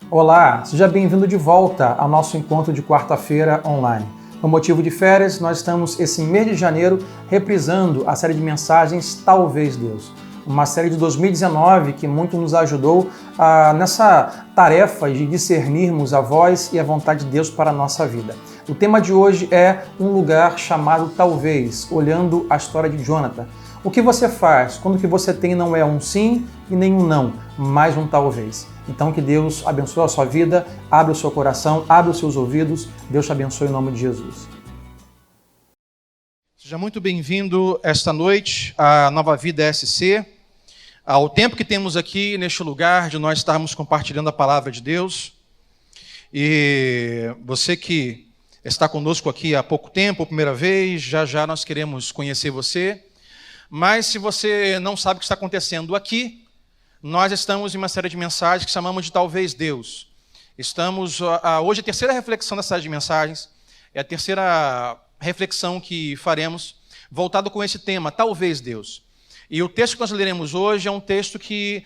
Olá, seja bem-vindo de volta ao nosso encontro de quarta-feira online. Por motivo de férias, nós estamos esse mês de janeiro reprisando a série de mensagens Talvez Deus. Uma série de 2019 que muito nos ajudou nessa tarefa de discernirmos a voz e a vontade de Deus para a nossa vida. O tema de hoje é um lugar chamado Talvez, olhando a história de Jonathan. O que você faz quando o que você tem não é um sim e nem um não, mas um talvez? Então que Deus abençoe a sua vida, abra o seu coração, abra os seus ouvidos. Deus te abençoe em nome de Jesus. Seja muito bem-vindo esta noite à Nova Vida SC, ao tempo que temos aqui neste lugar de nós estarmos compartilhando a palavra de Deus. E você que está conosco aqui há pouco tempo, a primeira vez, já nós queremos conhecer você. Mas se você não sabe o que está acontecendo aqui, nós estamos em uma série de mensagens que chamamos de Talvez Deus. Estamos hoje a terceira reflexão da série de mensagens, é a terceira reflexão que faremos, voltado com esse tema, Talvez Deus. E o texto que nós leremos hoje é um texto que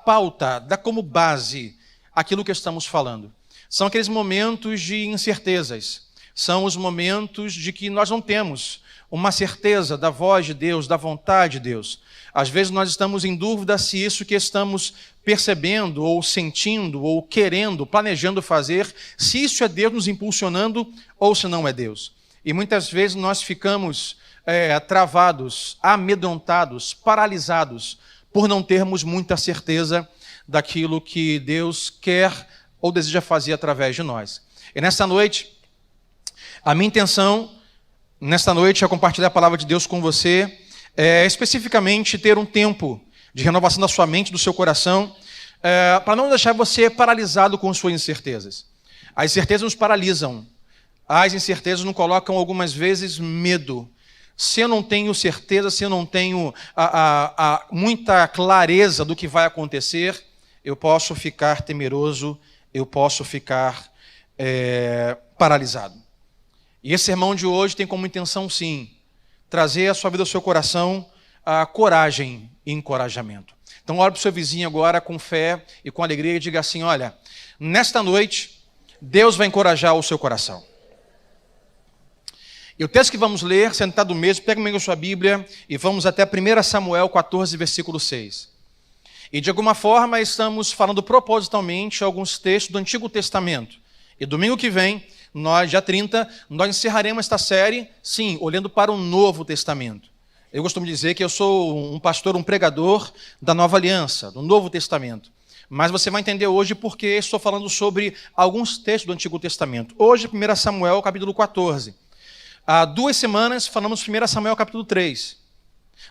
pauta, dá como base aquilo que estamos falando. São aqueles momentos de incertezas, são os momentos de que nós não temos uma certeza da voz de Deus, da vontade de Deus. Às vezes nós estamos em dúvida se isso que estamos percebendo, ou sentindo, ou querendo, planejando fazer, se isso é Deus nos impulsionando ou se não é Deus. E muitas vezes nós ficamos travados, amedrontados, paralisados, por não termos muita certeza daquilo que Deus quer ou deseja fazer através de nós. E nesta noite, a minha intenção nesta noite é compartilhar a palavra de Deus com você, especificamente ter um tempo de renovação da sua mente, do seu coração, para não deixar você paralisado com suas incertezas. As incertezas nos paralisam, as incertezas nos colocam algumas vezes medo. Se eu não tenho certeza, se eu não tenho muita clareza do que vai acontecer, eu posso ficar temeroso, eu posso ficar paralisado. E esse sermão de hoje tem como intenção, sim, trazer à sua vida, ao seu coração, a coragem e encorajamento. Então, olhe para o seu vizinho agora com fé e com alegria e diga assim, olha, nesta noite, Deus vai encorajar o seu coração. E o texto que vamos ler, sentado mesmo, pega comigo a sua Bíblia e vamos até 1 Samuel 14, versículo 6. E de alguma forma estamos falando propositalmente alguns textos do Antigo Testamento. E domingo que vem, dia 30, nós encerraremos esta série, sim, olhando para o Novo Testamento. Eu costumo dizer que eu sou um pastor, um pregador da Nova Aliança, do Novo Testamento. Mas você vai entender hoje porque estou falando sobre alguns textos do Antigo Testamento. Hoje, 1 Samuel, capítulo 14. Há 2 semanas, falamos 1 Samuel, capítulo 3.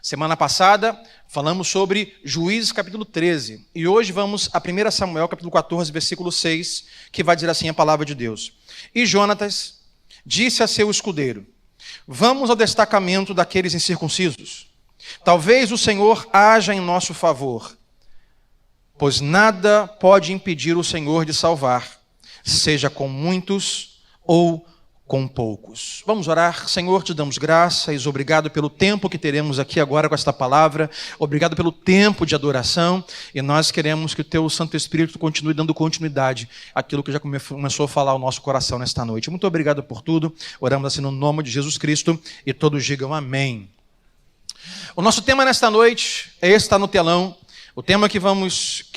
Semana passada, falamos sobre Juízes, capítulo 13. E hoje vamos a 1 Samuel, capítulo 14, versículo 6, que vai dizer assim a palavra de Deus. E Jonatas disse a seu escudeiro, vamos ao destacamento daqueles incircuncisos. Talvez o Senhor haja em nosso favor, pois nada pode impedir o Senhor de salvar, seja com muitos ou com poucos. Vamos orar. Senhor, te damos graças, obrigado pelo tempo que teremos aqui agora com esta palavra, obrigado pelo tempo de adoração, e nós queremos que o teu Santo Espírito continue dando continuidade àquilo que já começou a falar o nosso coração nesta noite. Muito obrigado por tudo, oramos assim no nome de Jesus Cristo, e todos digam amém. O nosso tema nesta noite, esse está no telão, o tema que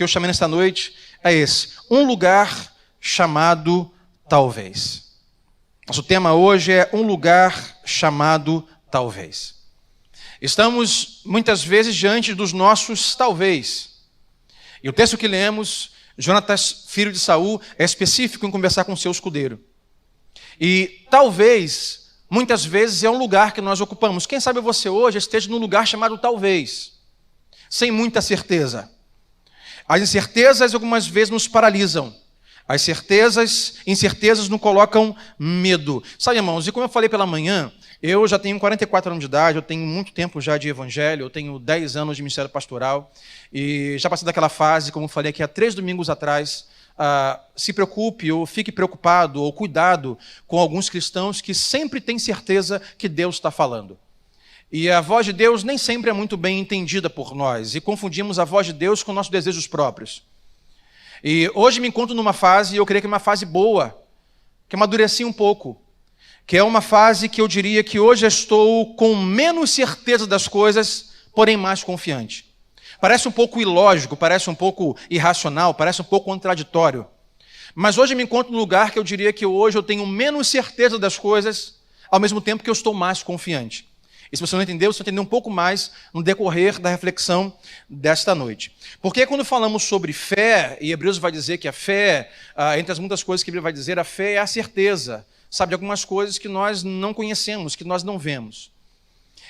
eu chamei nesta noite é esse, um lugar chamado Talvez. Nosso tema hoje é um lugar chamado Talvez. Estamos muitas vezes diante dos nossos talvez. E o texto que lemos, Jonatas, filho de Saul, é específico em conversar com seu escudeiro. E talvez, muitas vezes, é um lugar que nós ocupamos. Quem sabe você hoje esteja num lugar chamado talvez, sem muita certeza. As incertezas algumas vezes nos paralisam. As incertezas nos colocam medo. Sabe, irmãos, e como eu falei pela manhã, eu já tenho 44 anos de idade, eu tenho muito tempo já de evangelho, eu tenho 10 anos de ministério pastoral, e já passei daquela fase, como eu falei aqui há 3 domingos atrás, se preocupe ou fique preocupado ou cuidado com alguns cristãos que sempre têm certeza que Deus está falando. E a voz de Deus nem sempre é muito bem entendida por nós, e confundimos a voz de Deus com nossos desejos próprios. E hoje me encontro numa fase, e eu creio que é uma fase boa, que amadureci um pouco, que é uma fase que eu diria que hoje estou com menos certeza das coisas, porém mais confiante. Parece um pouco ilógico, parece um pouco irracional, parece um pouco contraditório. Mas hoje me encontro num lugar que eu diria que hoje eu tenho menos certeza das coisas, ao mesmo tempo que eu estou mais confiante. E se você não entendeu, você vai entender um pouco mais no decorrer da reflexão desta noite. Porque quando falamos sobre fé, e Hebreus vai dizer que a fé, entre as muitas coisas que ele vai dizer, a fé é a certeza, sabe, de algumas coisas que nós não conhecemos, que nós não vemos.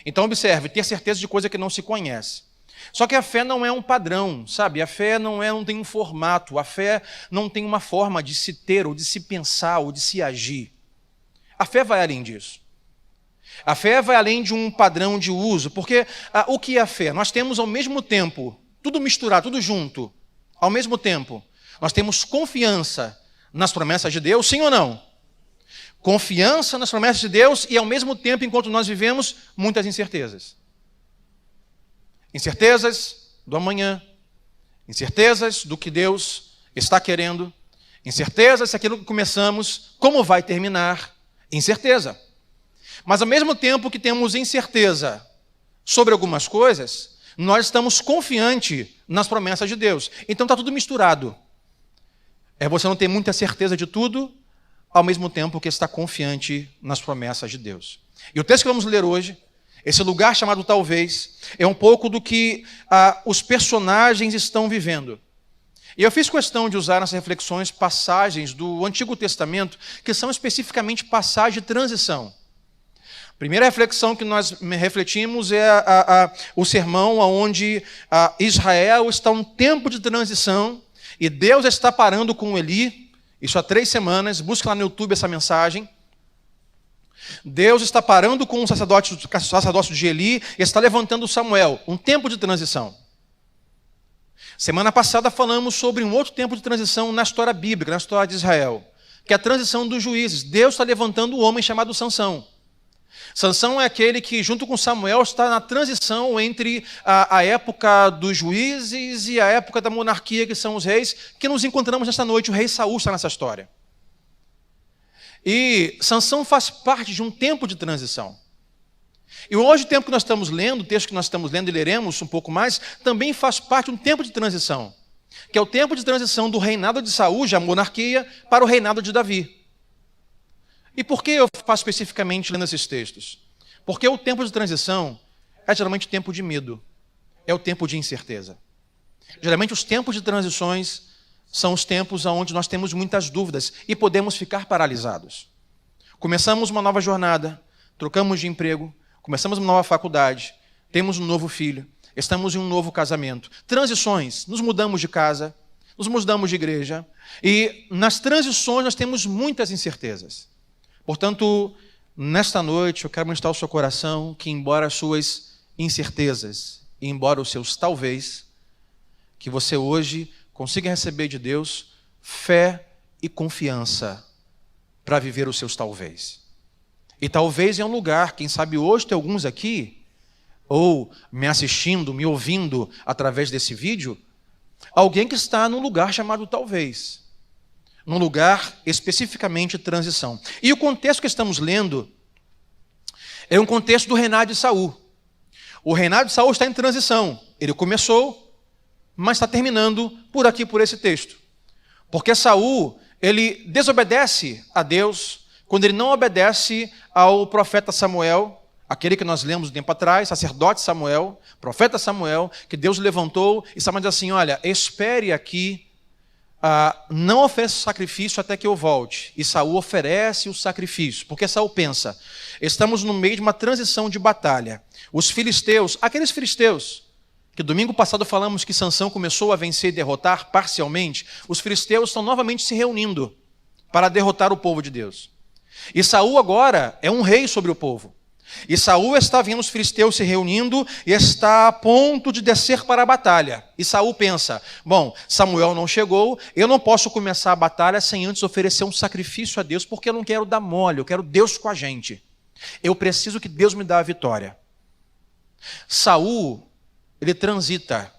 Então observe, ter certeza de coisa que não se conhece. Só que a fé não é um padrão, sabe? A fé não tem um formato, a fé não tem uma forma de se ter, ou de se pensar, ou de se agir. A fé vai além disso. A fé vai além de um padrão de uso, porque o que é a fé? Nós temos ao mesmo tempo, tudo misturado, tudo junto, ao mesmo tempo. Nós temos confiança nas promessas de Deus, sim ou não? Confiança nas promessas de Deus e ao mesmo tempo, enquanto nós vivemos, muitas incertezas. Incertezas do amanhã, incertezas do que Deus está querendo, incertezas se aquilo que começamos, como vai terminar, incerteza. Mas ao mesmo tempo que temos incerteza sobre algumas coisas, nós estamos confiantes nas promessas de Deus. Então está tudo misturado. Você não tem muita certeza de tudo, ao mesmo tempo que está confiante nas promessas de Deus. E o texto que vamos ler hoje, esse lugar chamado talvez, é um pouco do que os personagens estão vivendo. E eu fiz questão de usar nas reflexões passagens do Antigo Testamento, que são especificamente passagens de transição. A primeira reflexão que nós refletimos é o sermão onde Israel está um tempo de transição e Deus está parando com Eli, isso há 3 semanas, busca lá no YouTube essa mensagem. Deus está parando com o sacerdócio de Eli e está levantando Samuel, um tempo de transição. Semana passada falamos sobre um outro tempo de transição na história bíblica, na história de Israel, que é a transição dos juízes. Deus está levantando um homem chamado Sansão. Sansão é aquele que, junto com Samuel, está na transição entre a época dos juízes e a época da monarquia, que são os reis, que nos encontramos nesta noite. O rei Saul está nessa história. E Sansão faz parte de um tempo de transição. E hoje o tempo que nós estamos lendo, o texto que nós estamos lendo e leremos um pouco mais, também faz parte de um tempo de transição, que é o tempo de transição do reinado de Saul, já monarquia, para o reinado de Davi. E por que eu faço especificamente lendo esses textos? Porque o tempo de transição é geralmente o tempo de medo, é o tempo de incerteza. Geralmente os tempos de transições são os tempos onde nós temos muitas dúvidas e podemos ficar paralisados. Começamos uma nova jornada, trocamos de emprego, começamos uma nova faculdade, temos um novo filho, estamos em um novo casamento. Transições, nos mudamos de casa, nos mudamos de igreja e nas transições nós temos muitas incertezas. Portanto, nesta noite eu quero mostrar ao seu coração que, embora as suas incertezas e embora os seus talvez, que você hoje consiga receber de Deus fé e confiança para viver os seus talvez. E talvez é um lugar, quem sabe hoje tem alguns aqui, ou me assistindo, me ouvindo através desse vídeo, alguém que está num lugar chamado talvez. Num lugar especificamente de transição. E o contexto que estamos lendo é um contexto do reinado de Saul. O reinado de Saul está em transição. Ele começou, mas está terminando por aqui, por esse texto. Porque Saul, ele desobedece a Deus quando ele não obedece ao profeta Samuel, aquele que nós lemos um tempo atrás, sacerdote Samuel, profeta Samuel, que Deus levantou, e Samuel diz assim, olha, espere aqui, não ofereça o sacrifício até que eu volte. E Saul oferece o sacrifício, porque Saul pensa, estamos no meio de uma transição de batalha. Os filisteus, aqueles filisteus, que domingo passado falamos que Sansão começou a vencer e derrotar parcialmente, os filisteus estão novamente se reunindo para derrotar o povo de Deus. E Saul agora é um rei sobre o povo. E Saul está vendo os filisteus se reunindo e está a ponto de descer para a batalha. E Saul pensa, bom, Samuel não chegou, eu não posso começar a batalha sem antes oferecer um sacrifício a Deus, porque eu não quero dar mole, eu quero Deus com a gente. Eu preciso que Deus me dê a vitória. Saul, ele transita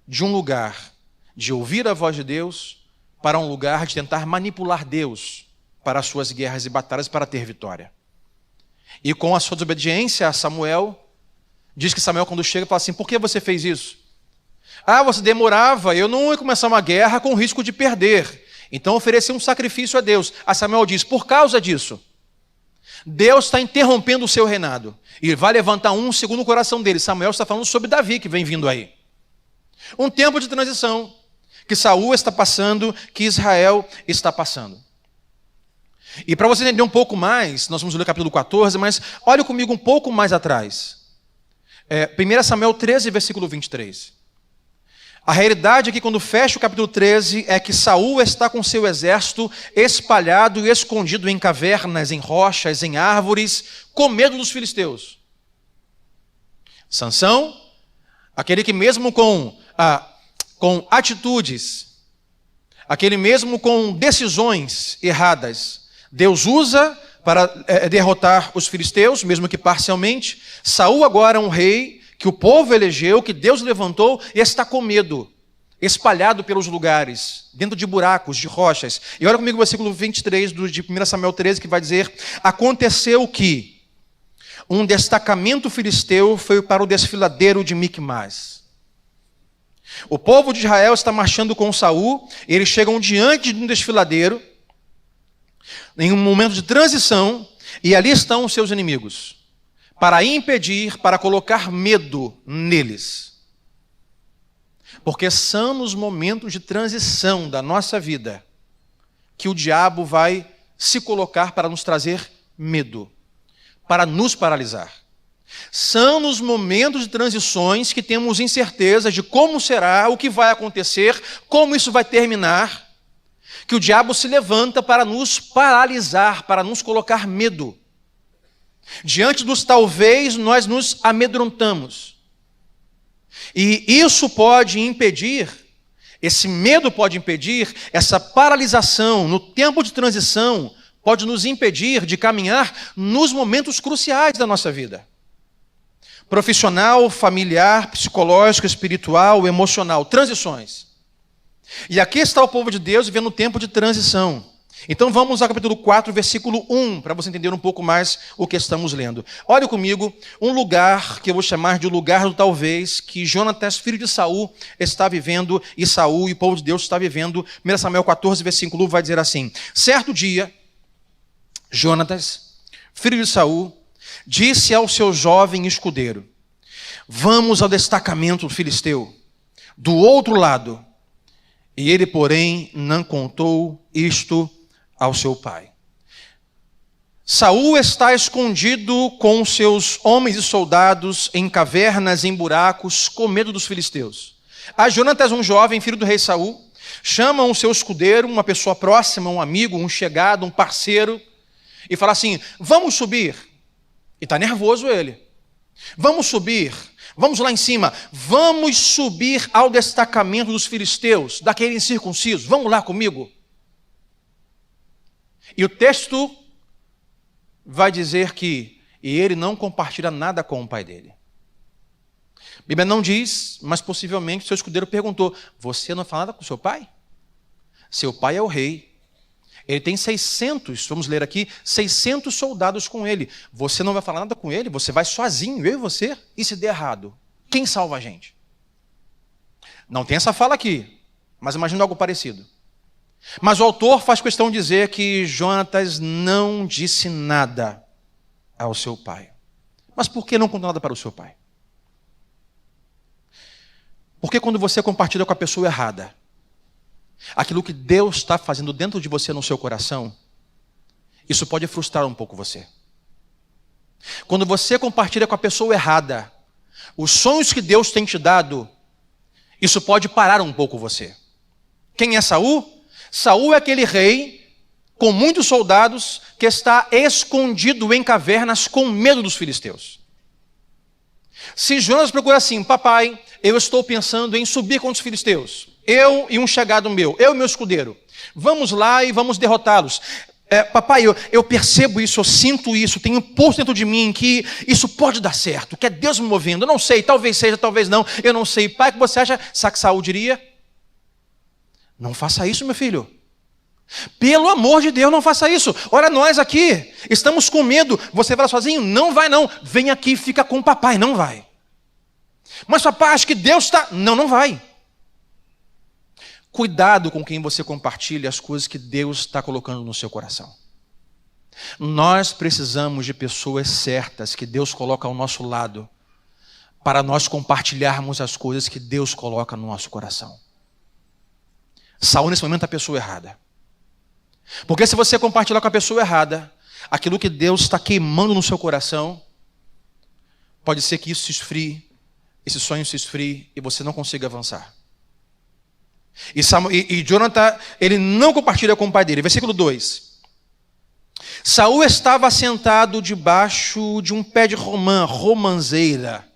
de um lugar de ouvir a voz de Deus para um lugar de tentar manipular Deus para as suas guerras e batalhas para ter vitória. E com a sua desobediência a Samuel, diz que Samuel, quando chega, fala assim: por que você fez isso? Você demorava, eu não ia começar uma guerra com risco de perder. Então ofereci um sacrifício a Deus. A Samuel diz: por causa disso, Deus está interrompendo o seu reinado e vai levantar um segundo o coração dele. Samuel está falando sobre Davi, que vem vindo aí. Um tempo de transição que Saul está passando, que Israel está passando. E para você entender um pouco mais, nós vamos ler o capítulo 14, mas olhe comigo um pouco mais atrás. 1 Samuel 13, versículo 23. A realidade aqui, quando fecha o capítulo 13, é que Saul está com seu exército espalhado e escondido em cavernas, em rochas, em árvores, com medo dos filisteus. Sansão, aquele que mesmo com atitudes, aquele mesmo com decisões erradas, Deus usa para derrotar os filisteus, mesmo que parcialmente. Saul agora é um rei que o povo elegeu, que Deus levantou, e está com medo, espalhado pelos lugares, dentro de buracos, de rochas. E olha comigo o versículo 23 de 1 Samuel 13, que vai dizer: aconteceu que um destacamento filisteu foi para o desfiladeiro de Micmas. O povo de Israel está marchando com Saul, e eles chegam diante de um desfiladeiro, em um momento de transição, e ali estão os seus inimigos, para impedir, para colocar medo neles. Porque são nos momentos de transição da nossa vida que o diabo vai se colocar para nos trazer medo, para nos paralisar. São nos momentos de transições que temos incerteza de como será, o que vai acontecer, como isso vai terminar, que o diabo se levanta para nos paralisar, para nos colocar medo. Diante dos talvez, nós nos amedrontamos. E isso pode impedir, esse medo pode impedir, essa paralisação no tempo de transição pode nos impedir de caminhar nos momentos cruciais da nossa vida. Profissional, familiar, psicológico, espiritual, emocional, transições. E aqui está o povo de Deus vivendo um tempo de transição. Então vamos ao capítulo 4, versículo 1, para você entender um pouco mais o que estamos lendo. Olha comigo um lugar que eu vou chamar de lugar do talvez, que Jonatas, filho de Saul, está vivendo, e Saul e o povo de Deus está vivendo. 1 Samuel 14, versículo 1 vai dizer assim: certo dia, Jonatas, filho de Saul, disse ao seu jovem escudeiro: vamos ao destacamento filisteu, do outro lado. E ele, porém, não contou isto ao seu pai. Saul está escondido com seus homens e soldados em cavernas, em buracos, com medo dos filisteus. A Jonatas, um jovem, filho do rei Saul, chama o seu escudeiro, uma pessoa próxima, um amigo, um chegado, um parceiro, e fala assim: vamos subir. E está nervoso ele. Vamos subir. Vamos lá em cima, vamos subir ao destacamento dos filisteus, daquele incircunciso, vamos lá comigo. E o texto vai dizer que ele não compartilha nada com o pai dele. A Bíblia não diz, mas possivelmente seu escudeiro perguntou: você não fala nada com seu pai? Seu pai é o rei. Ele tem 600, vamos ler aqui, 600 soldados com ele. Você não vai falar nada com ele? Você vai sozinho, eu e você? E se der errado? Quem salva a gente? Não tem essa fala aqui, mas imagina algo parecido. Mas o autor faz questão de dizer que Jonatas não disse nada ao seu pai. Mas por que não contou nada para o seu pai? Porque quando você compartilha com a pessoa errada aquilo que Deus está fazendo dentro de você, no seu coração, isso pode frustrar um pouco você. Quando você compartilha com a pessoa errada os sonhos que Deus tem te dado, isso pode parar um pouco você. Quem é Saul? Saul é aquele rei com muitos soldados que está escondido em cavernas com medo dos filisteus. Se Jonas procura assim: papai, eu estou pensando em subir contra os filisteus, eu e um chegado meu, eu e meu escudeiro, vamos lá e vamos derrotá-los. Papai, eu percebo isso, eu sinto isso, tenho um impulso dentro de mim que isso pode dar certo, que é Deus me movendo. Eu não sei, talvez seja, talvez não, eu não sei. Pai, o que você acha? Sabe que Saul diria? Não faça isso, meu filho. Pelo amor de Deus, não faça isso. Olha nós aqui, estamos com medo. Você vai lá sozinho? Não vai não. Vem aqui, fica com o papai. Não vai. Mas papai, acho que Deus está... Não, não vai. Cuidado com quem você compartilha as coisas que Deus está colocando no seu coração. Nós precisamos de pessoas certas que Deus coloca ao nosso lado para nós compartilharmos as coisas que Deus coloca no nosso coração. Saul, nesse momento, é a pessoa errada. Porque se você compartilhar com a pessoa errada aquilo que Deus está queimando no seu coração, pode ser que isso se esfrie, esse sonho se esfrie e você não consiga avançar. E Jonathan, ele não compartilha com o pai dele. Versículo 2. Saul estava sentado debaixo de um pé de romanzeira,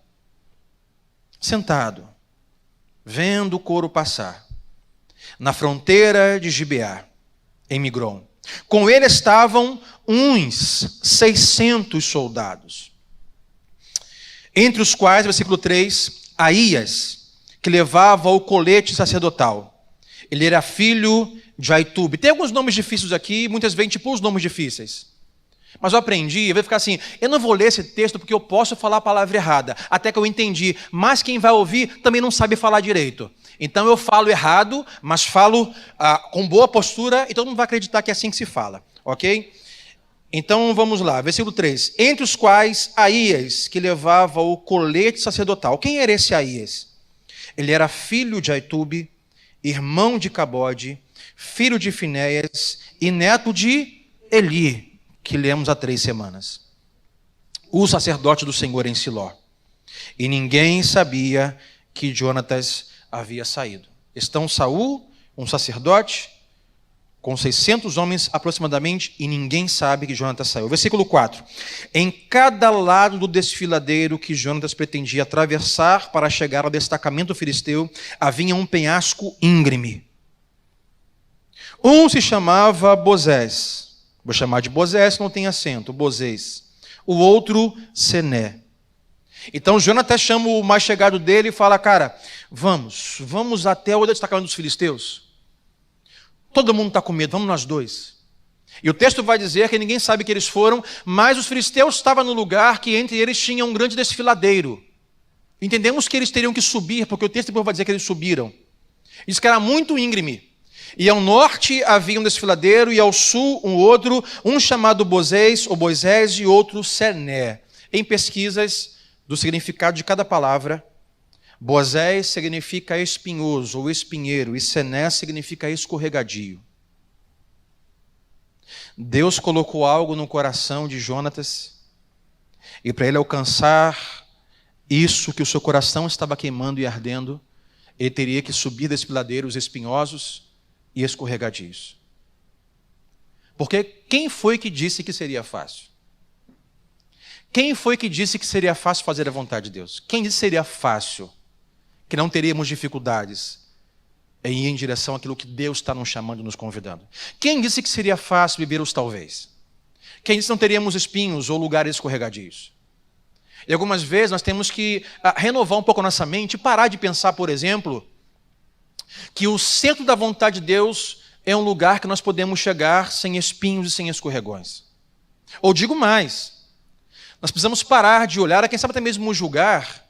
sentado, vendo o couro passar, na fronteira de Gibeá, em Migron. Com ele estavam uns 600 soldados, entre os quais, versículo 3, Aías, que levava o colete sacerdotal. Ele era filho de Aitube. Tem alguns nomes difíceis aqui, muitas vezes tipo os nomes difíceis. Mas eu aprendi, eu vou ficar assim, eu não vou ler esse texto porque eu posso falar a palavra errada, até que eu entendi. Mas quem vai ouvir também não sabe falar direito. Então eu falo errado, mas falo com boa postura e todo mundo vai acreditar que é assim que se fala, ok? Então vamos lá, versículo 3. Entre os quais Aías, que levava o colete sacerdotal. Quem era esse Aías? Ele era filho de Aitube, irmão de Cabode, filho de Finéias e neto de Eli, que lemos há 3 semanas. O sacerdote do Senhor em Siló. E ninguém sabia que Jonatas havia saído. Estão Saul, um sacerdote, com 600 homens aproximadamente, e ninguém sabe que Jonatas saiu. Versículo 4. Em cada lado do desfiladeiro que Jonatas pretendia atravessar para chegar ao destacamento filisteu, havia um penhasco íngreme. Um se chamava Bozés. Vou chamar de Bozés, não tem acento, Bozés. O outro, Sené. Então Jonatas chama o mais chegado dele e fala, cara, vamos até o destacamento dos filisteus. Todo mundo está com medo, vamos nós dois. E o texto vai dizer que ninguém sabe que eles foram, mas os filisteus estavam no lugar que entre eles tinha um grande desfiladeiro. Entendemos que eles teriam que subir, porque o texto depois vai dizer que eles subiram. Diz que era muito íngreme. E ao norte havia um desfiladeiro, e ao sul um outro, um chamado Bozés, ou Boisés, e outro Sené. Em pesquisas do significado de cada palavra, Bozés significa espinhoso ou espinheiro, e Sené significa escorregadio. Deus colocou algo no coração de Jonatas, e para ele alcançar isso que o seu coração estava queimando e ardendo, ele teria que subir desfiladeiros espinhosos e escorregadios. Porque quem foi que disse que seria fácil? Quem foi que disse que seria fácil fazer a vontade de Deus? Quem disse que seria fácil? Que não teríamos dificuldades em ir em direção àquilo que Deus está nos chamando e nos convidando? Quem disse que seria fácil viver os talvez? Quem disse que não teríamos espinhos ou lugares escorregadios? E algumas vezes nós temos que renovar um pouco a nossa mente e parar de pensar, por exemplo, que o centro da vontade de Deus é um lugar que nós podemos chegar sem espinhos e sem escorregões. Ou digo mais, nós precisamos parar de olhar, quem sabe até mesmo julgar,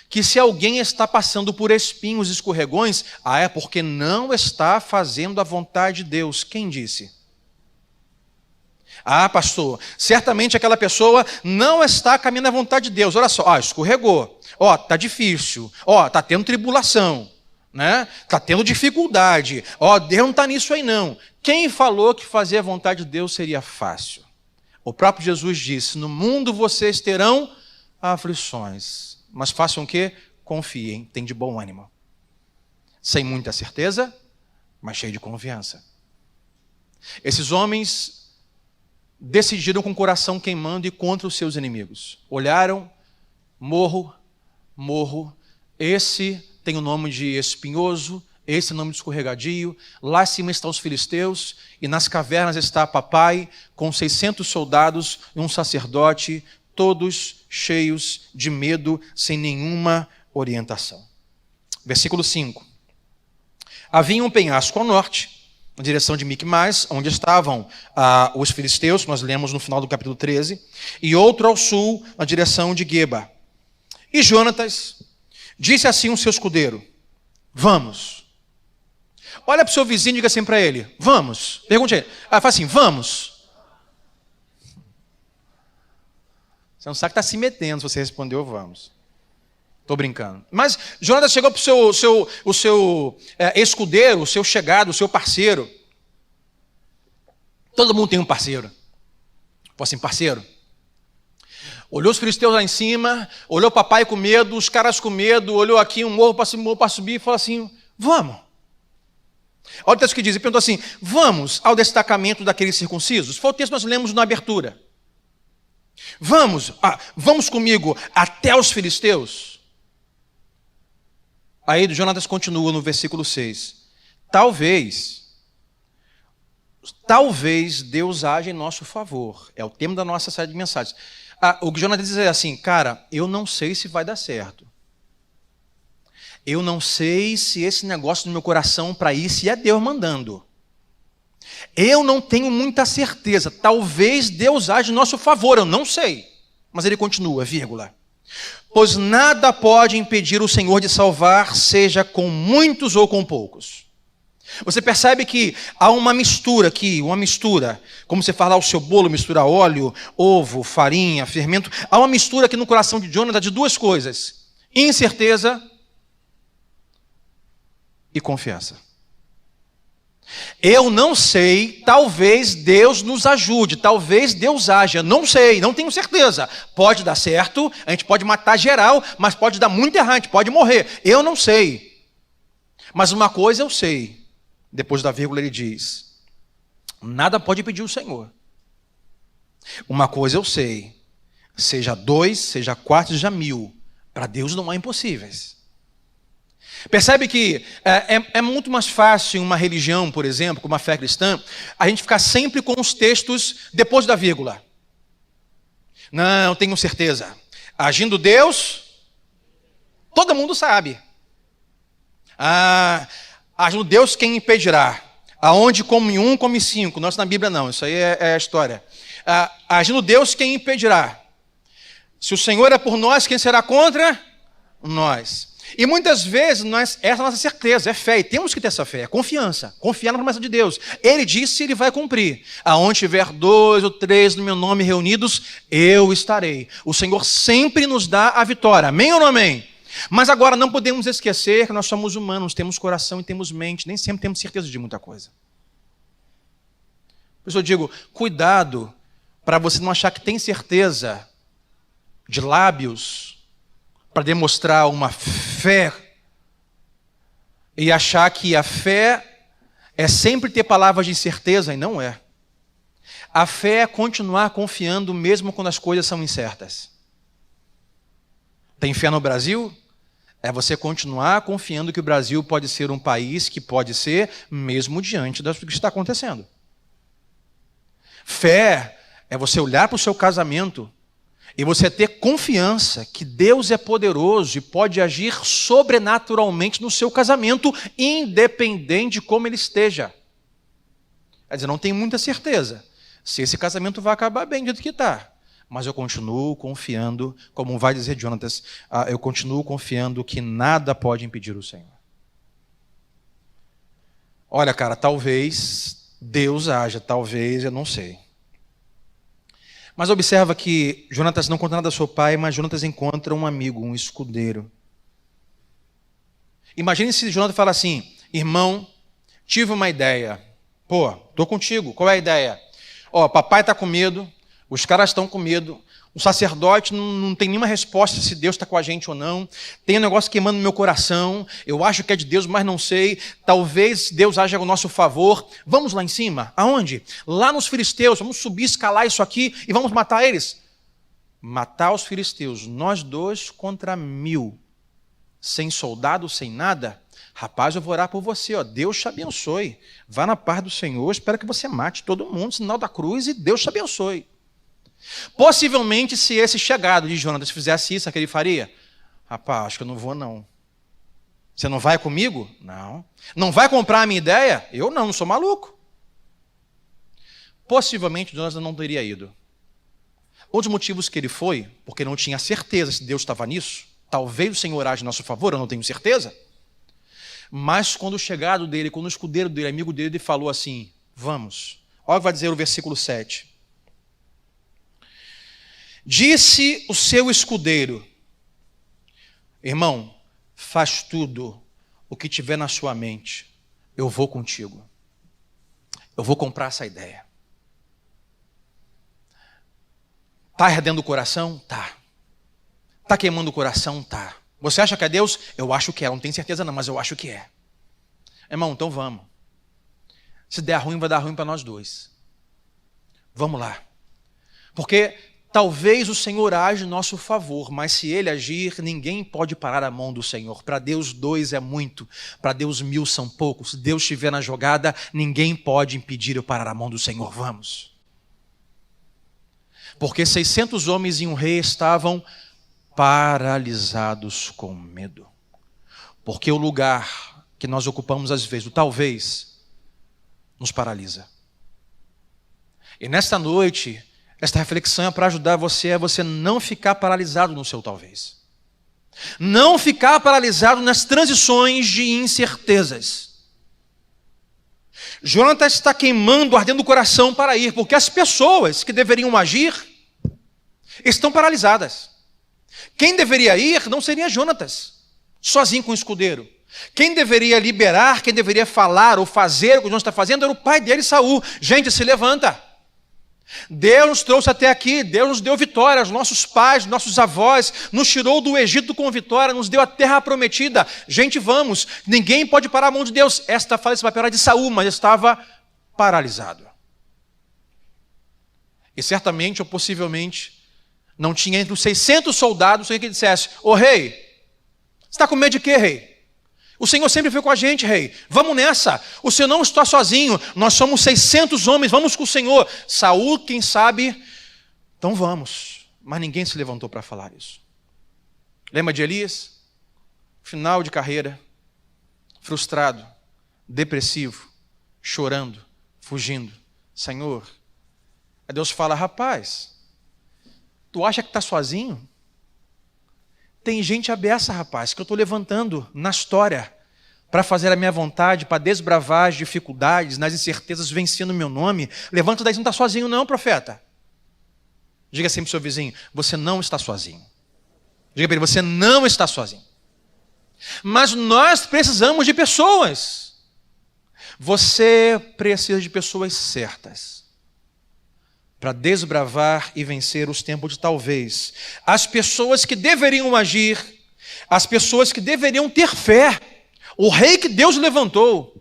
que se alguém está passando por espinhos e escorregões, é porque não está fazendo a vontade de Deus. Quem disse? Pastor, certamente aquela pessoa não está caminhando à vontade de Deus. Olha só, escorregou. Está difícil. Está tendo tribulação. Né? Está tendo dificuldade. Deus não está nisso aí não. Quem falou que fazer a vontade de Deus seria fácil? O próprio Jesus disse, no mundo vocês terão aflições. Mas façam o quê? Confiem, tem de bom ânimo. Sem muita certeza, mas cheio de confiança. Esses homens decidiram com o coração queimando e contra os seus inimigos. Olharam, morro, esse tem o nome de espinhoso, esse é o nome de escorregadio, lá em cima estão os filisteus, e nas cavernas está papai, com 600 soldados e um sacerdote, todos cheios de medo, sem nenhuma orientação. Versículo 5. Havia um penhasco ao norte, na direção de Micmas, onde estavam os filisteus, que nós lemos no final do capítulo 13, e outro ao sul, na direção de Geba. E Jonatas disse assim ao seu escudeiro: vamos. Olha para o seu vizinho e diga assim para ele: vamos. Pergunte a ele. Fala assim: vamos. Você não sabe que está se metendo se você respondeu vamos. Estou brincando. Mas Jonatas chegou para o seu escudeiro, o seu chegado, o seu parceiro. Todo mundo tem um parceiro. Fala assim: parceiro. Olhou os filisteus lá em cima, olhou o papai com medo, os caras com medo, olhou aqui um morro para subir e falou assim: vamos. Olha o texto que diz, e perguntou assim: vamos ao destacamento daqueles circuncisos? Foi o texto que nós lemos na abertura. Vamos comigo até os filisteus? Aí Jonatas continua no versículo 6. Talvez Deus age em nosso favor. É o tema da nossa série de mensagens. O que Jonatas diz é assim: cara, eu não sei se vai dar certo. Eu não sei se esse negócio no meu coração para ir, se é Deus mandando. Eu não tenho muita certeza. Talvez Deus age em nosso favor, eu não sei. Mas ele continua, vírgula. Pois nada pode impedir o Senhor de salvar, seja com muitos ou com poucos. Você percebe que há uma mistura aqui, como você fala, o seu bolo, mistura óleo, ovo, farinha, fermento. Há uma mistura aqui no coração de Jonatas de duas coisas: incerteza e confiança. Eu não sei, talvez Deus nos ajude, talvez Deus haja, não sei, não tenho certeza. Pode dar certo, a gente pode matar geral, mas pode dar muito errado, a gente pode morrer. Eu não sei. Mas uma coisa eu sei. Depois da vírgula ele diz: nada pode impedir o Senhor. Uma coisa eu sei: seja 2, seja 4, seja 1000, para Deus não há impossíveis. Percebe que é muito mais fácil em uma religião, por exemplo, como a fé cristã, a gente ficar sempre com os textos depois da vírgula. Não, tenho certeza. Agindo Deus, todo mundo sabe. Agindo Deus, quem impedirá? Aonde come 1, come 5. Nossa, na Bíblia não, isso aí é a história. Agindo Deus, quem impedirá? Se o Senhor é por nós, quem será contra nós? E muitas vezes essa é a nossa certeza, é fé, e temos que ter essa fé, é confiança, confiar na promessa de Deus. Ele disse, ele vai cumprir. Aonde tiver 2 ou 3 no meu nome reunidos, eu estarei. O Senhor sempre nos dá a vitória, amém ou não amém? Mas agora não podemos esquecer que nós somos humanos, temos coração e temos mente, nem sempre temos certeza de muita coisa. Por isso eu digo, cuidado para você não achar que tem certeza de lábios, para demonstrar uma fé e achar que a fé é sempre ter palavras de incerteza, e não é. A fé é continuar confiando mesmo quando as coisas são incertas. Tem fé no Brasil? É você continuar confiando que o Brasil pode ser um país que pode ser mesmo diante do que está acontecendo. Fé é você olhar para o seu casamento e você ter confiança que Deus é poderoso e pode agir sobrenaturalmente no seu casamento, independente de como ele esteja. Quer dizer, não tenho muita certeza se esse casamento vai acabar bem do jeito que está. Mas eu continuo confiando, como vai dizer Jonatas, eu continuo confiando que nada pode impedir o Senhor. Olha, cara, talvez Deus haja, talvez, eu não sei. Mas observa que Jonatas não conta nada ao seu pai, mas Jonatas encontra um amigo, um escudeiro. Imagine se Jonatas fala assim: irmão, tive uma ideia. Pô, estou contigo, qual é a ideia? Papai está com medo, os caras estão com medo, o sacerdote não tem nenhuma resposta se Deus está com a gente ou não, tem um negócio queimando no meu coração, eu acho que é de Deus, mas não sei, talvez Deus haja ao nosso favor. Vamos lá em cima? Aonde? Lá nos filisteus, vamos subir, escalar isso aqui e vamos matar eles. Matar os filisteus, nós 2 contra 1000, sem soldado, sem nada. Rapaz, eu vou orar por você, Deus te abençoe, vá na paz do Senhor, espero que você mate todo mundo, sinal da cruz, e Deus te abençoe. Possivelmente, se esse chegado de Jonatas fizesse isso, o que ele faria? Rapaz, acho que eu não vou não. Você não vai comigo? Não. Não vai comprar a minha ideia? Eu não sou maluco. Possivelmente Jonas não teria ido. Um dos motivos que ele foi, porque não tinha certeza se Deus estava nisso. Talvez o Senhor age em nosso favor, eu não tenho certeza. Mas quando o chegado dele, quando o escudeiro dele, amigo dele, ele falou assim, vamos. Olha o que vai dizer o versículo 7. Disse o seu escudeiro, irmão, faz tudo o que tiver na sua mente. Eu vou contigo. Eu vou comprar essa ideia. Está ardendo o coração? Tá. Está queimando o coração? Tá. Você acha que é Deus? Eu acho que é. Não tenho certeza não, mas eu acho que é. Irmão, então vamos. Se der ruim, vai dar ruim para nós dois. Vamos lá. Porque talvez o Senhor age em nosso favor, mas se Ele agir, ninguém pode parar a mão do Senhor. Para Deus 2 é muito, para Deus 1000 são poucos. Se Deus estiver na jogada, ninguém pode impedir eu parar a mão do Senhor. Vamos. Porque 600 homens e um rei estavam paralisados com medo. Porque o lugar que nós ocupamos às vezes, o talvez, nos paralisa. E nesta noite, esta reflexão é para ajudar você a você não ficar paralisado no seu talvez. Não ficar paralisado nas transições de incertezas. Jonatas está queimando, ardendo o coração para ir, porque as pessoas que deveriam agir estão paralisadas. Quem deveria ir não seria Jonatas, sozinho com o escudeiro. Quem deveria liberar, quem deveria falar ou fazer o que Jonatas está fazendo era o pai dele, Saul. Gente, se levanta. Deus nos trouxe até aqui, Deus nos deu vitória, os nossos pais, nossos avós, nos tirou do Egito com vitória, nos deu a terra prometida. Gente, vamos, ninguém pode parar a mão de Deus. Esta fala esse papel era de Saul, mas estava paralisado. E certamente ou possivelmente não tinha entre os 600 soldados alguém que dissesse, ô rei, você está com medo de quê, rei? O Senhor sempre foi com a gente, rei. Vamos nessa. O Senhor não está sozinho. Nós somos 600 homens. Vamos com o Senhor. Saul, quem sabe, então vamos. Mas ninguém se levantou para falar isso. Lembra de Elias? Final de carreira. Frustrado. Depressivo. Chorando. Fugindo. Senhor. Aí Deus fala, rapaz, tu acha que está sozinho? Tem gente aberta, rapaz, que eu estou levantando na história para fazer a minha vontade, para desbravar as dificuldades, nas incertezas, vencendo o meu nome. Levanta daí, você não está sozinho não, profeta. Diga sempre para o seu vizinho, você não está sozinho. Diga para ele, você não está sozinho. Mas nós precisamos de pessoas. Você precisa de pessoas certas para desbravar e vencer os tempos de talvez. As pessoas que deveriam agir, as pessoas que deveriam ter fé, o rei que Deus levantou,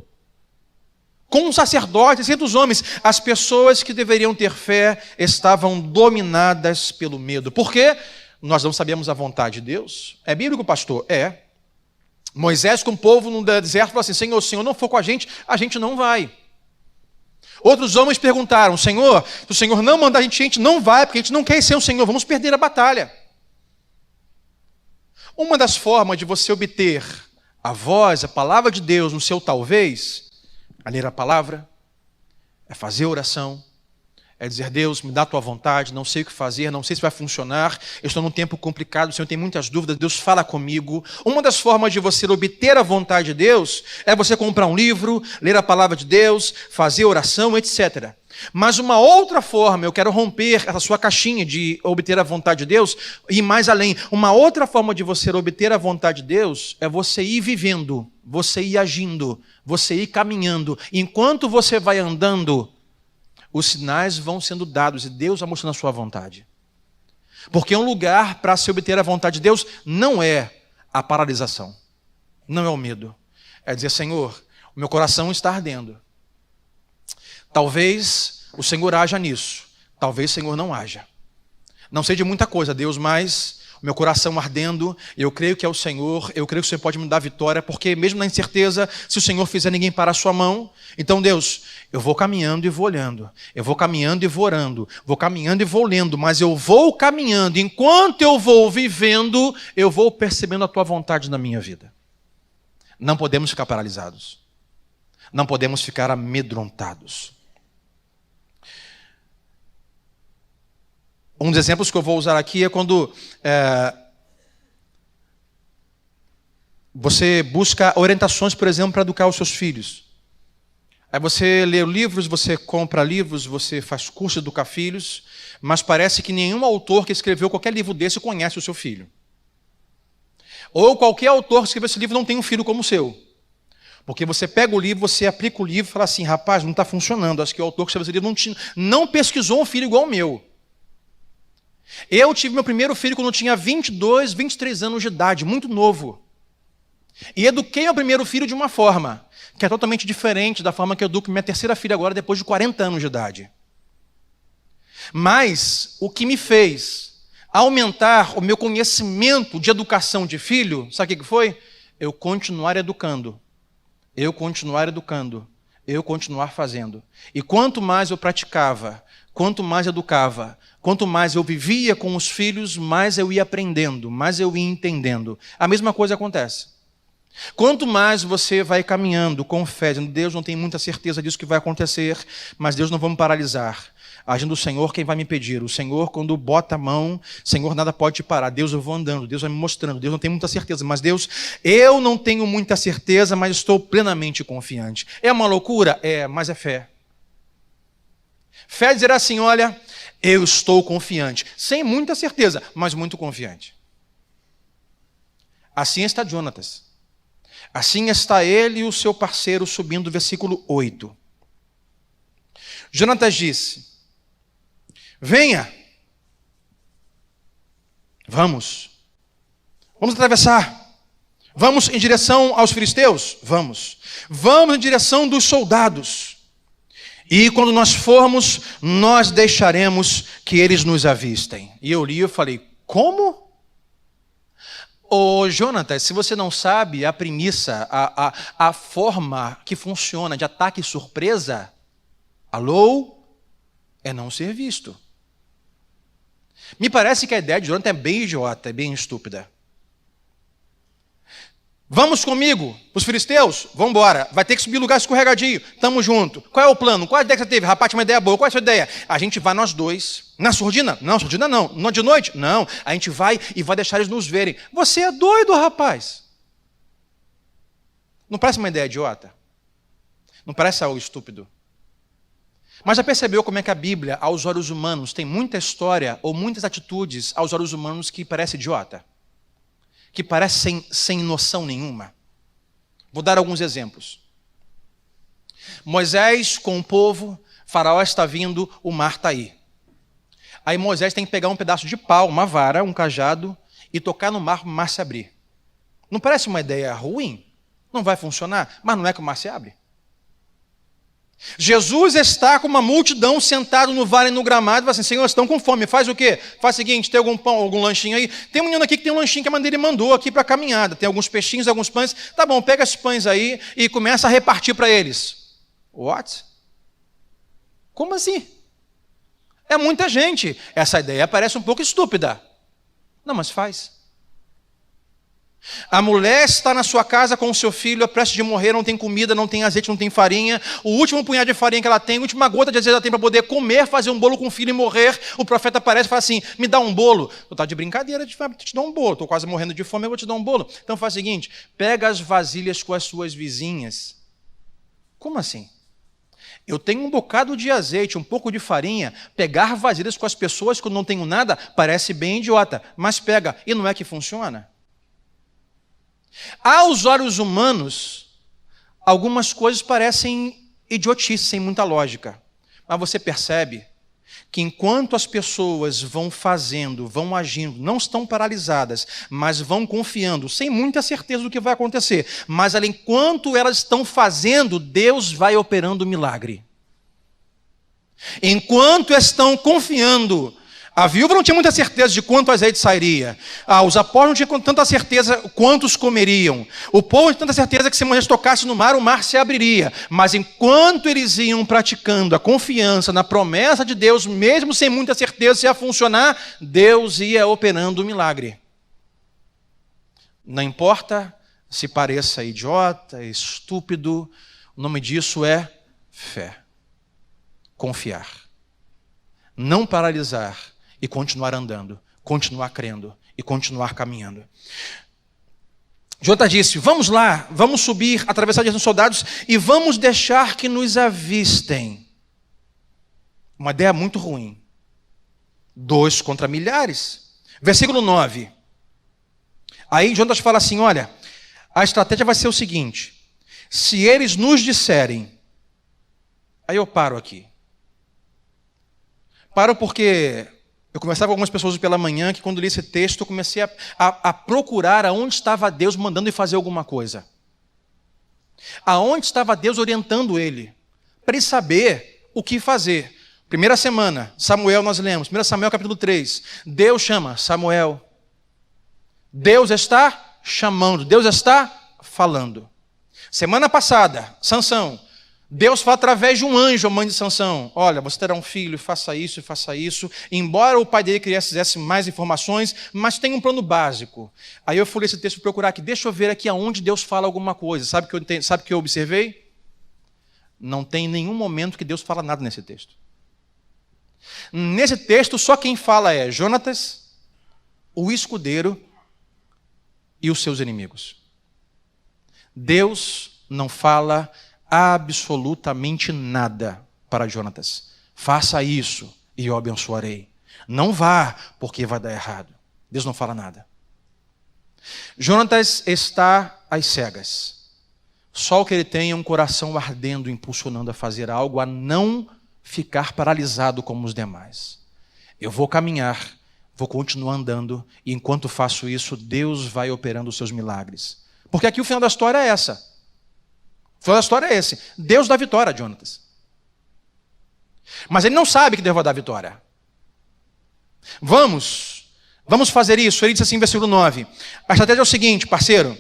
com os sacerdotes, entre os homens, as pessoas que deveriam ter fé estavam dominadas pelo medo. Por quê? Nós não sabemos a vontade de Deus. É bíblico, pastor? É. Moisés com o povo no deserto falou assim, Senhor, se o Senhor não for com a gente não vai. Outros homens perguntaram, Senhor, se o Senhor não mandar a gente não vai, porque a gente não quer ser o Senhor, vamos perder a batalha. Uma das formas de você obter a voz, a palavra de Deus no seu talvez, é ler a palavra, é fazer oração, é dizer, Deus, me dá a tua vontade, não sei o que fazer, não sei se vai funcionar, eu estou num tempo complicado, o Senhor tem muitas dúvidas, Deus fala comigo. Uma das formas de você obter a vontade de Deus é você comprar um livro, ler a palavra de Deus, fazer oração, etc. Mas uma outra forma, eu quero romper essa sua caixinha de obter a vontade de Deus e ir mais além. Uma outra forma de você obter a vontade de Deus é você ir vivendo, você ir agindo, você ir caminhando. Enquanto você vai andando, os sinais vão sendo dados e Deus vai mostrando a sua vontade. Porque um lugar para se obter a vontade de Deus não é a paralisação, não é o medo. É dizer, Senhor, o meu coração está ardendo. Talvez o Senhor haja nisso, talvez o Senhor não haja. Não sei de muita coisa, Deus, mas o meu coração ardendo, eu creio que é o Senhor, eu creio que o Senhor pode me dar vitória, porque mesmo na incerteza, se o Senhor fizer ninguém parar a sua mão, então Deus, eu vou caminhando e vou olhando, eu vou caminhando e vou orando, vou caminhando e vou lendo, mas eu vou caminhando, enquanto eu vou vivendo, eu vou percebendo a tua vontade na minha vida. Não podemos ficar paralisados. Não podemos ficar amedrontados. Um dos exemplos que eu vou usar aqui é quando você busca orientações, por exemplo, para educar os seus filhos. Aí você lê livros, você compra livros, você faz curso de educar filhos, mas parece que nenhum autor que escreveu qualquer livro desse conhece o seu filho. Ou qualquer autor que escreveu esse livro não tem um filho como o seu. Porque você pega o livro, você aplica o livro e fala assim, rapaz, não está funcionando. Acho que o autor que escreveu esse livro não pesquisou um filho igual ao meu. Eu tive meu primeiro filho quando eu tinha 22, 23 anos de idade, muito novo. E eduquei meu primeiro filho de uma forma que é totalmente diferente da forma que eu educo minha terceira filha agora, depois de 40 anos de idade. Mas o que me fez aumentar o meu conhecimento de educação de filho, sabe o que foi? Eu continuar educando. Eu continuar educando. Eu continuar fazendo. E quanto mais eu praticava, quanto mais educava, quanto mais eu vivia com os filhos, mais eu ia aprendendo, mais eu ia entendendo. A mesma coisa acontece. Quanto mais você vai caminhando com fé, dizendo, Deus, não tenho muita certeza disso que vai acontecer, mas Deus, não vamos paralisar. Agindo o Senhor, quem vai me pedir? O Senhor, quando bota a mão, Senhor, nada pode te parar. Deus, eu vou andando, Deus vai me mostrando. Deus, não tenho muita certeza, mas Deus, eu não tenho muita certeza, mas estou plenamente confiante. É uma loucura? É, mas é fé. Fé é dizer assim, olha, eu estou confiante. Sem muita certeza, mas muito confiante. Assim está Jonatas. Assim está ele e o seu parceiro subindo o versículo 8. Jonatas disse, venha, vamos atravessar, vamos em direção aos filisteus, vamos em direção dos soldados, e quando nós formos, nós deixaremos que eles nos avistem. E eu li e falei, como? Ô Jonatas, se você não sabe a premissa, a forma que funciona de ataque e surpresa, alô, é não ser visto. Me parece que a ideia de Jonatas é bem idiota, é bem estúpida. Vamos comigo, os filisteus? Vamos embora. Vai ter que subir lugar escorregadio. Tamo junto. Qual é o plano? Qual é a ideia que você teve? Rapaz, tinha uma ideia boa. Qual é a sua ideia? A gente vai nós dois. Na surdina? Não, surdina não. Não de noite? Não. A gente vai e vai deixar eles nos verem. Você é doido, rapaz. Não parece uma ideia idiota? Não parece algo estúpido? Mas já percebeu como é que a Bíblia, aos olhos humanos, tem muita história ou muitas atitudes aos olhos humanos que parece idiota? Que parece sem noção nenhuma. Vou dar alguns exemplos. Moisés com o povo, Faraó está vindo, o mar está aí. Aí Moisés tem que pegar um pedaço de pau, uma vara, um cajado, e tocar no mar para o mar se abrir. Não parece uma ideia ruim? Não vai funcionar, mas não é que o mar se abre. Jesus está com uma multidão sentado no vale no gramado e fala assim, Senhor, estão com fome, faz o quê? Faz o seguinte, tem algum pão, algum lanchinho aí? Tem um menino aqui que tem um lanchinho que a mãe dele mandou aqui para a caminhada, tem alguns peixinhos, alguns pães, tá bom, pega esses pães aí e começa a repartir para eles. What? Como assim? É muita gente. Essa ideia parece um pouco estúpida. Não, mas faz. A mulher está na sua casa com o seu filho, é prestes de morrer, não tem comida, não tem azeite, não tem farinha. O último punhado de farinha que ela tem, a última gota de azeite que ela tem para poder comer, fazer um bolo com o filho e morrer. O profeta aparece e fala assim, me dá um bolo. Eu estou de brincadeira, de te dar um bolo. Estou quase morrendo de fome, eu vou te dar um bolo. Então faz o seguinte, pega as vasilhas com as suas vizinhas. Como assim? Eu tenho um bocado de azeite, um pouco de farinha, pegar vasilhas com as pessoas quando não tenho nada, parece bem idiota, mas pega. E não é que funciona? Aos olhos humanos, algumas coisas parecem idiotice, sem muita lógica. Mas você percebe que enquanto as pessoas vão fazendo, vão agindo, não estão paralisadas, mas vão confiando, sem muita certeza do que vai acontecer, mas enquanto elas estão fazendo, Deus vai operando o milagre. Enquanto estão confiando, a viúva não tinha muita certeza de quanto azeite sairia. Os apóstolos não tinham tanta certeza quantos comeriam. O povo não tinha tanta certeza que se Moisés tocasse no mar, o mar se abriria. Mas enquanto eles iam praticando a confiança na promessa de Deus, mesmo sem muita certeza se ia funcionar, Deus ia operando o milagre. Não importa se pareça idiota, estúpido, o nome disso é fé. Confiar. Não paralisar e continuar andando, continuar crendo e continuar caminhando. Jonathan disse, vamos lá, vamos subir, atravessar de soldados e vamos deixar que nos avistem. Uma ideia muito ruim. 2 contra milhares. Versículo 9. Aí Jonathan fala assim, olha, a estratégia vai ser o seguinte, se eles nos disserem, aí eu paro aqui. Paro porque eu conversava com algumas pessoas pela manhã que quando li esse texto eu comecei a procurar aonde estava Deus mandando ele fazer alguma coisa. Aonde estava Deus orientando ele, para ele saber o que fazer. Primeira semana, Samuel nós lemos, 1 Samuel capítulo 3, Deus chama Samuel. Deus está chamando, Deus está falando. Semana passada, Sansão, Deus fala através de um anjo, a mãe de Sansão, olha, você terá um filho, faça isso e faça isso, embora o pai dele quisesse mais informações, mas tem um plano básico. Aí eu fui ler esse texto procurar aqui, deixa eu ver aqui aonde Deus fala alguma coisa, sabe o que eu observei? Não tem nenhum momento que Deus fala nada nesse texto. Nesse texto, só quem fala é Jonatas, o escudeiro e os seus inimigos. Deus não fala absolutamente nada para Jonatas. Faça isso e eu abençoarei. Não vá, porque vai dar errado. Deus não fala nada. Jonatas está às cegas. Só o que ele tem é um coração ardendo, impulsionando a fazer algo, a não ficar paralisado como os demais. Eu vou caminhar, vou continuar andando, e enquanto faço isso, Deus vai operando os seus milagres. Porque aqui o final da história é essa. O final da história é esse. Deus dá vitória a Jonatas. Mas ele não sabe que Deus vai dar vitória. Vamos fazer isso. Ele diz assim em versículo 9. A estratégia é o seguinte, parceiro.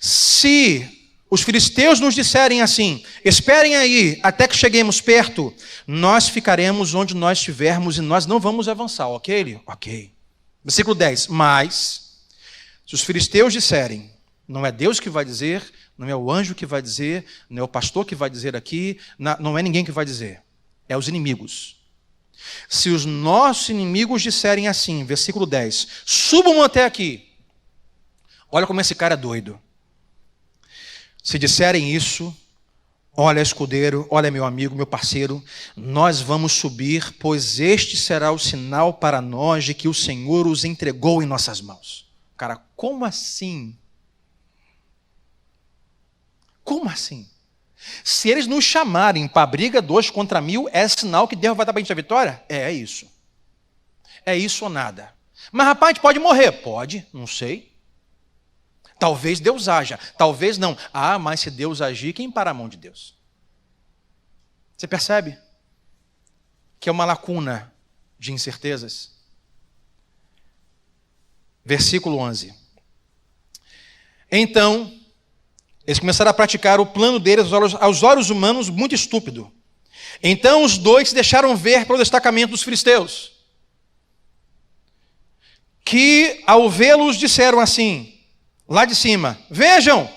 Se os filisteus nos disserem assim, esperem aí até que cheguemos perto, nós ficaremos onde nós estivermos e nós não vamos avançar, ok? Ok. Versículo 10. Mas, se os filisteus disserem, não é Deus que vai dizer, não é o anjo que vai dizer, não é o pastor que vai dizer aqui, não é ninguém que vai dizer, é os inimigos. Se os nossos inimigos disserem assim, versículo 10, subam até aqui. Olha como esse cara é doido. Se disserem isso, olha escudeiro, olha meu amigo, meu parceiro, nós vamos subir, pois este será o sinal para nós de que o Senhor os entregou em nossas mãos. Cara, como assim? Como assim? Se eles nos chamarem para a briga 2 contra 1000, é sinal que Deus vai dar para a gente a vitória? É isso. É isso ou nada. Mas rapaz, a gente pode morrer? Pode, não sei. Talvez Deus haja, talvez não. Ah, mas se Deus agir, quem para a mão de Deus? Você percebe que é uma lacuna de incertezas? Versículo 11. Então, eles começaram a praticar o plano deles aos olhos humanos muito estúpido. Então os 2 se deixaram ver pelo destacamento dos filisteus, que ao vê-los disseram assim, lá de cima, vejam,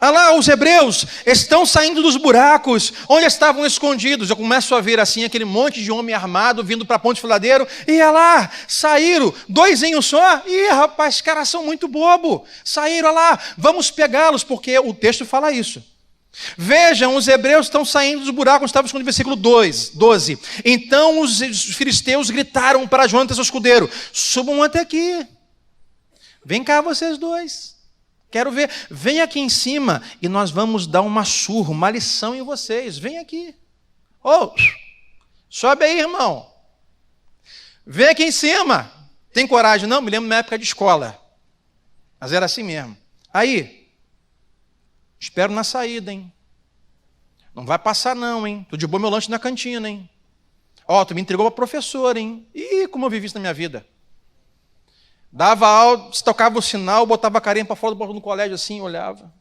olha lá, os hebreus estão saindo dos buracos onde estavam escondidos. Eu começo a ver assim aquele monte de homem armado vindo para a ponte Filadeiro, e olha lá, saíram, 2 em um só. Ih, rapaz, os caras são muito bobo. Saíram, olha lá, vamos pegá-los, porque o texto fala isso. Vejam, os hebreus estão saindo dos buracos onde estavam escondidos, versículo 12. Então os filisteus gritaram para Jonatas, o escudeiro, subam até aqui. Vem cá vocês 2, quero ver, vem aqui em cima e nós vamos dar uma surra, uma lição em vocês, vem aqui. Sobe aí, irmão, vem aqui em cima, tem coragem? Não, me lembro na época de escola, mas era assim mesmo. Aí, espero na saída, hein, não vai passar não, hein, tô de boa meu lanche na cantina, hein, tu me entregou para professor, hein, ih, como eu vivi isso na minha vida. Dava aula, se tocava o sinal, botava a carinha para fora do colégio assim, olhava.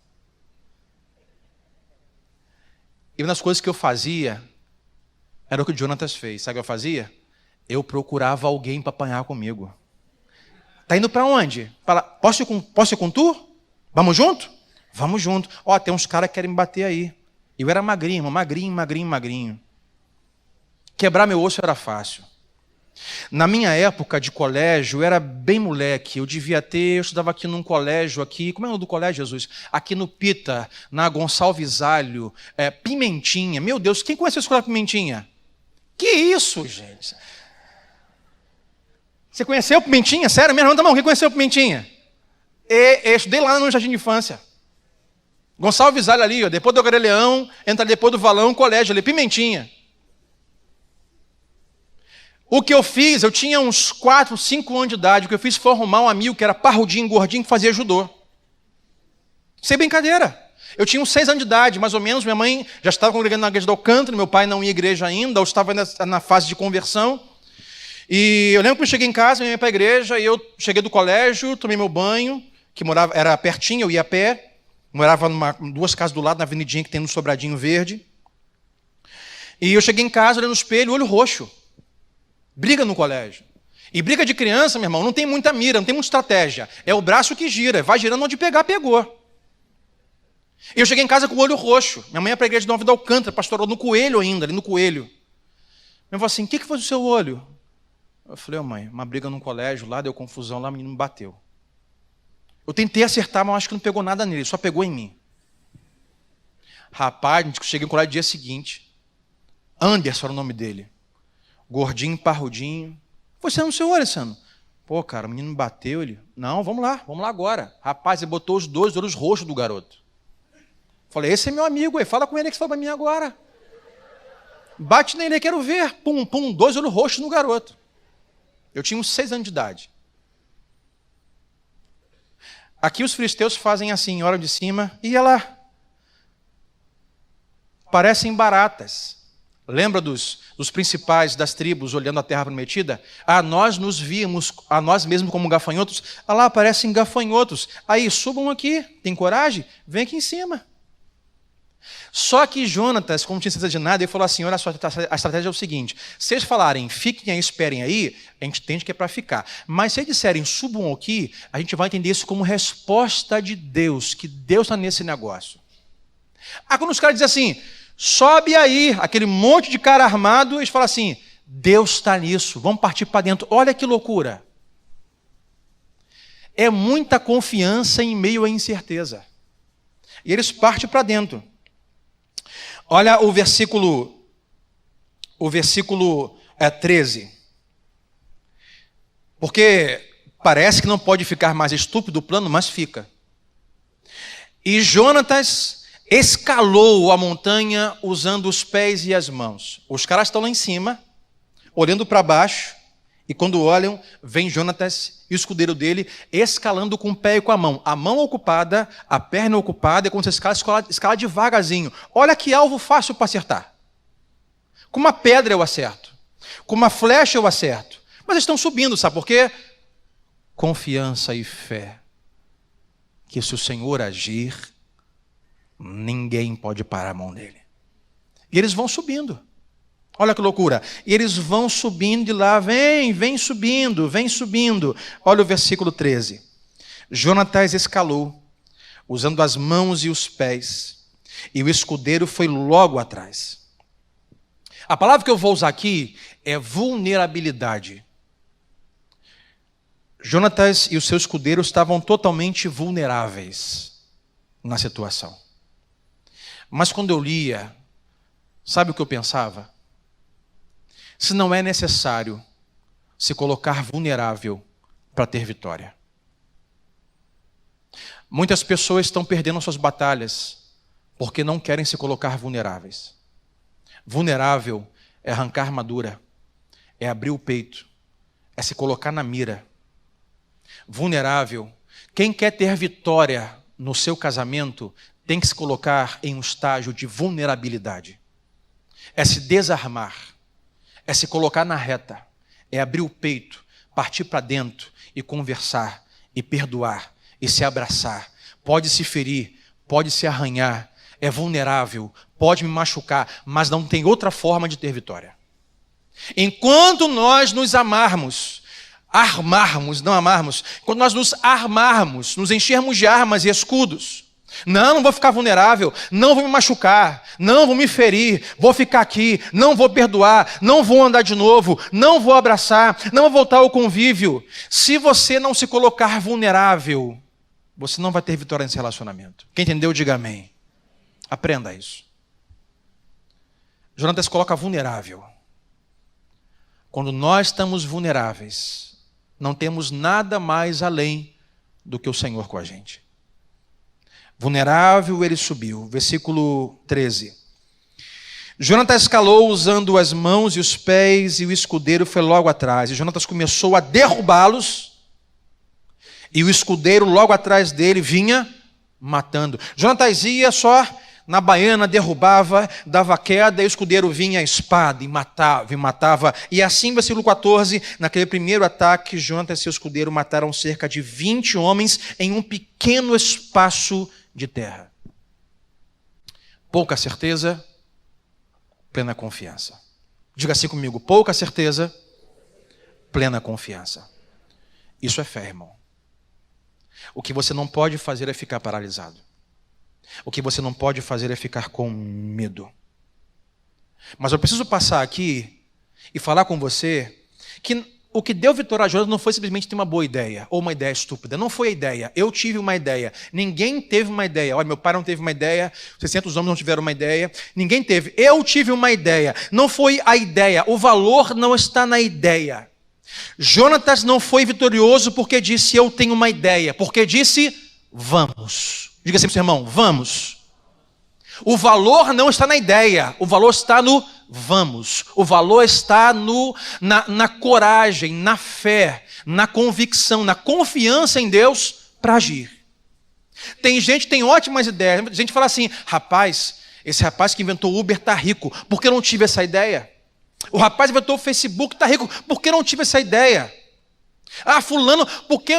E uma das coisas que eu fazia, era o que o Jonatas fez. Sabe o que eu fazia? Eu procurava alguém para apanhar comigo. Tá indo para onde? Fala, posso ir com tu? Vamos junto? Vamos junto. Ó, tem uns caras que querem me bater aí. Eu era magrinho. Quebrar meu osso era fácil. Na minha época de colégio, eu era bem moleque. Eu estudava aqui num colégio aqui. Como é o nome do colégio, Jesus? Aqui no Pita, na Gonçalves Alho, Pimentinha. Meu Deus, quem conhece a escola Pimentinha? Que isso, gente? Você conheceu Pimentinha? Sério mesmo? Levanta a mão. Quem conheceu Pimentinha? Eu estudei lá no Jardim de Infância. Gonçalves Alho ali, ó, depois do Greleão, entra depois do Valão, colégio ali, Pimentinha. O que eu fiz, eu tinha uns 4, 5 anos de idade, o que eu fiz foi arrumar um amigo que era parrudinho, gordinho, que fazia judô. Sem brincadeira. Eu tinha uns 6 anos de idade, mais ou menos, minha mãe já estava congregando na igreja do Alcântara, meu pai não ia à igreja ainda, eu estava na fase de conversão. E eu lembro que eu cheguei em casa, eu ia para a igreja, e eu cheguei do colégio, tomei meu banho, que era pertinho, eu ia a pé, morava em 2 casas do lado, na avenidinha que tem no Sobradinho Verde. E eu cheguei em casa, olhei no espelho, olho roxo. Briga no colégio. E briga de criança, meu irmão, não tem muita mira, não tem muita estratégia. É o braço que gira, vai girando onde pegar, pegou. E eu cheguei em casa com o olho roxo. Minha mãe ia para a igreja de Nova da Alcântara, pastorou no Coelho ainda, ali no Coelho. Minha mãe falou assim, o que foi do seu olho? Eu falei, mãe, uma briga no colégio, lá deu confusão, lá o menino me bateu. Eu tentei acertar, mas acho que não pegou nada nele, só pegou em mim. Rapaz, a gente cheguei no colégio no dia seguinte. Anderson era o nome dele. Gordinho, parrudinho. Você não seu olho, Alessandro? Pô, cara, o menino me bateu. Ele, não, vamos lá agora. Rapaz, ele botou os 2 olhos roxos do garoto. Falei, esse é meu amigo, aí. Fala com ele que você fala para mim agora. Bate nele, quero ver. Pum, pum, 2 olhos roxos no garoto. Eu tinha uns 6 anos de idade. Aqui os filisteus fazem assim, olham de cima, e ela parecem baratas. Lembra dos principais das tribos olhando a terra prometida? Nós nos víamos a nós mesmos como gafanhotos. Lá aparecem gafanhotos. Aí, subam aqui, tem coragem? Vem aqui em cima. Só que Jonatas, como não tinha certeza de nada, ele falou assim, olha só, a estratégia é o seguinte, se eles falarem, fiquem aí, esperem aí, a gente entende que é para ficar. Mas se eles disserem, subam aqui, a gente vai entender isso como resposta de Deus, que Deus está nesse negócio. Quando os caras dizem assim, sobe aí, aquele monte de cara armado, eles falam assim, Deus está nisso, vamos partir para dentro. Olha que loucura. É muita confiança em meio à incerteza. E eles partem para dentro. Olha o versículo 13. Porque parece que não pode ficar mais estúpido o plano, mas fica. E Jonatas escalou a montanha usando os pés e as mãos. Os caras estão lá em cima, olhando para baixo, e quando olham, vem Jonatas e o escudeiro dele escalando com o pé e com a mão ocupada, a perna ocupada, e quando você escala devagarzinho. Olha que alvo fácil para acertar. Com uma pedra eu acerto, com uma flecha eu acerto. Mas eles estão subindo, sabe por quê? Confiança e fé. Que se o Senhor agir, ninguém pode parar a mão dele. E eles vão subindo. Olha que loucura. E eles vão subindo de lá, vem subindo. Olha o versículo 13. Jonatas escalou, usando as mãos e os pés, e o escudeiro foi logo atrás. A palavra que eu vou usar aqui é vulnerabilidade. Jonatas e o seu escudeiro estavam totalmente vulneráveis na situação. Mas quando eu lia, sabe o que eu pensava? Se não é necessário se colocar vulnerável para ter vitória. Muitas pessoas estão perdendo suas batalhas porque não querem se colocar vulneráveis. Vulnerável é arrancar armadura, é abrir o peito, é se colocar na mira. Vulnerável, quem quer ter vitória no seu casamento tem que se colocar em um estágio de vulnerabilidade. É se desarmar. É se colocar na reta, é abrir o peito, partir para dentro e conversar, e perdoar, e se abraçar. Pode se ferir, pode se arranhar, é vulnerável, pode me machucar, mas não tem outra forma de ter vitória. Enquanto nós nos quando nós nos armarmos, nos enchermos de armas e escudos, Não vou ficar vulnerável, não vou me machucar, não vou me ferir, vou ficar aqui, não vou perdoar, não vou andar de novo, não vou abraçar, não vou voltar ao convívio. Se você não se colocar vulnerável, você não vai ter vitória nesse relacionamento. Quem entendeu, diga amém. Aprenda isso. Jonatas se coloca vulnerável. Quando nós estamos vulneráveis, não temos nada mais além do que o Senhor com a gente. Vulnerável ele subiu. Versículo 13. Jonatas escalou usando as mãos e os pés, e o escudeiro foi logo atrás. E Jonatas começou a derrubá-los, e o escudeiro logo atrás dele vinha matando. Jonatas ia só na baiana, derrubava, dava queda, e o escudeiro vinha a espada e matava. E assim, versículo 14, naquele primeiro ataque, Jonatas e seu escudeiro mataram cerca de 20 homens em um pequeno espaço de terra. Pouca certeza, plena confiança. Diga assim comigo: pouca certeza, plena confiança. Isso é fé, irmão. O que você não pode fazer é ficar paralisado. O que você não pode fazer é ficar com medo. Mas eu preciso passar aqui e falar com você que o que deu vitória a Jonatas não foi simplesmente ter uma boa ideia ou uma ideia estúpida. Não foi a ideia. Eu tive uma ideia. Ninguém teve uma ideia. Olha, meu pai não teve uma ideia. 600 homens não tiveram uma ideia. Ninguém teve. Eu tive uma ideia. Não foi a ideia. O valor não está na ideia. Jonatas não foi vitorioso porque disse eu tenho uma ideia. Porque disse vamos. Diga assim para o seu irmão, vamos. O valor não está na ideia, o valor está no vamos. O valor está na coragem, na fé, na convicção, na confiança em Deus para agir. Tem gente que tem ótimas ideias. A gente fala assim, rapaz, esse rapaz que inventou o Uber está rico, por que eu não tive essa ideia? O rapaz inventou o Facebook, está rico, por que eu não tive essa ideia? Ah, fulano, porque...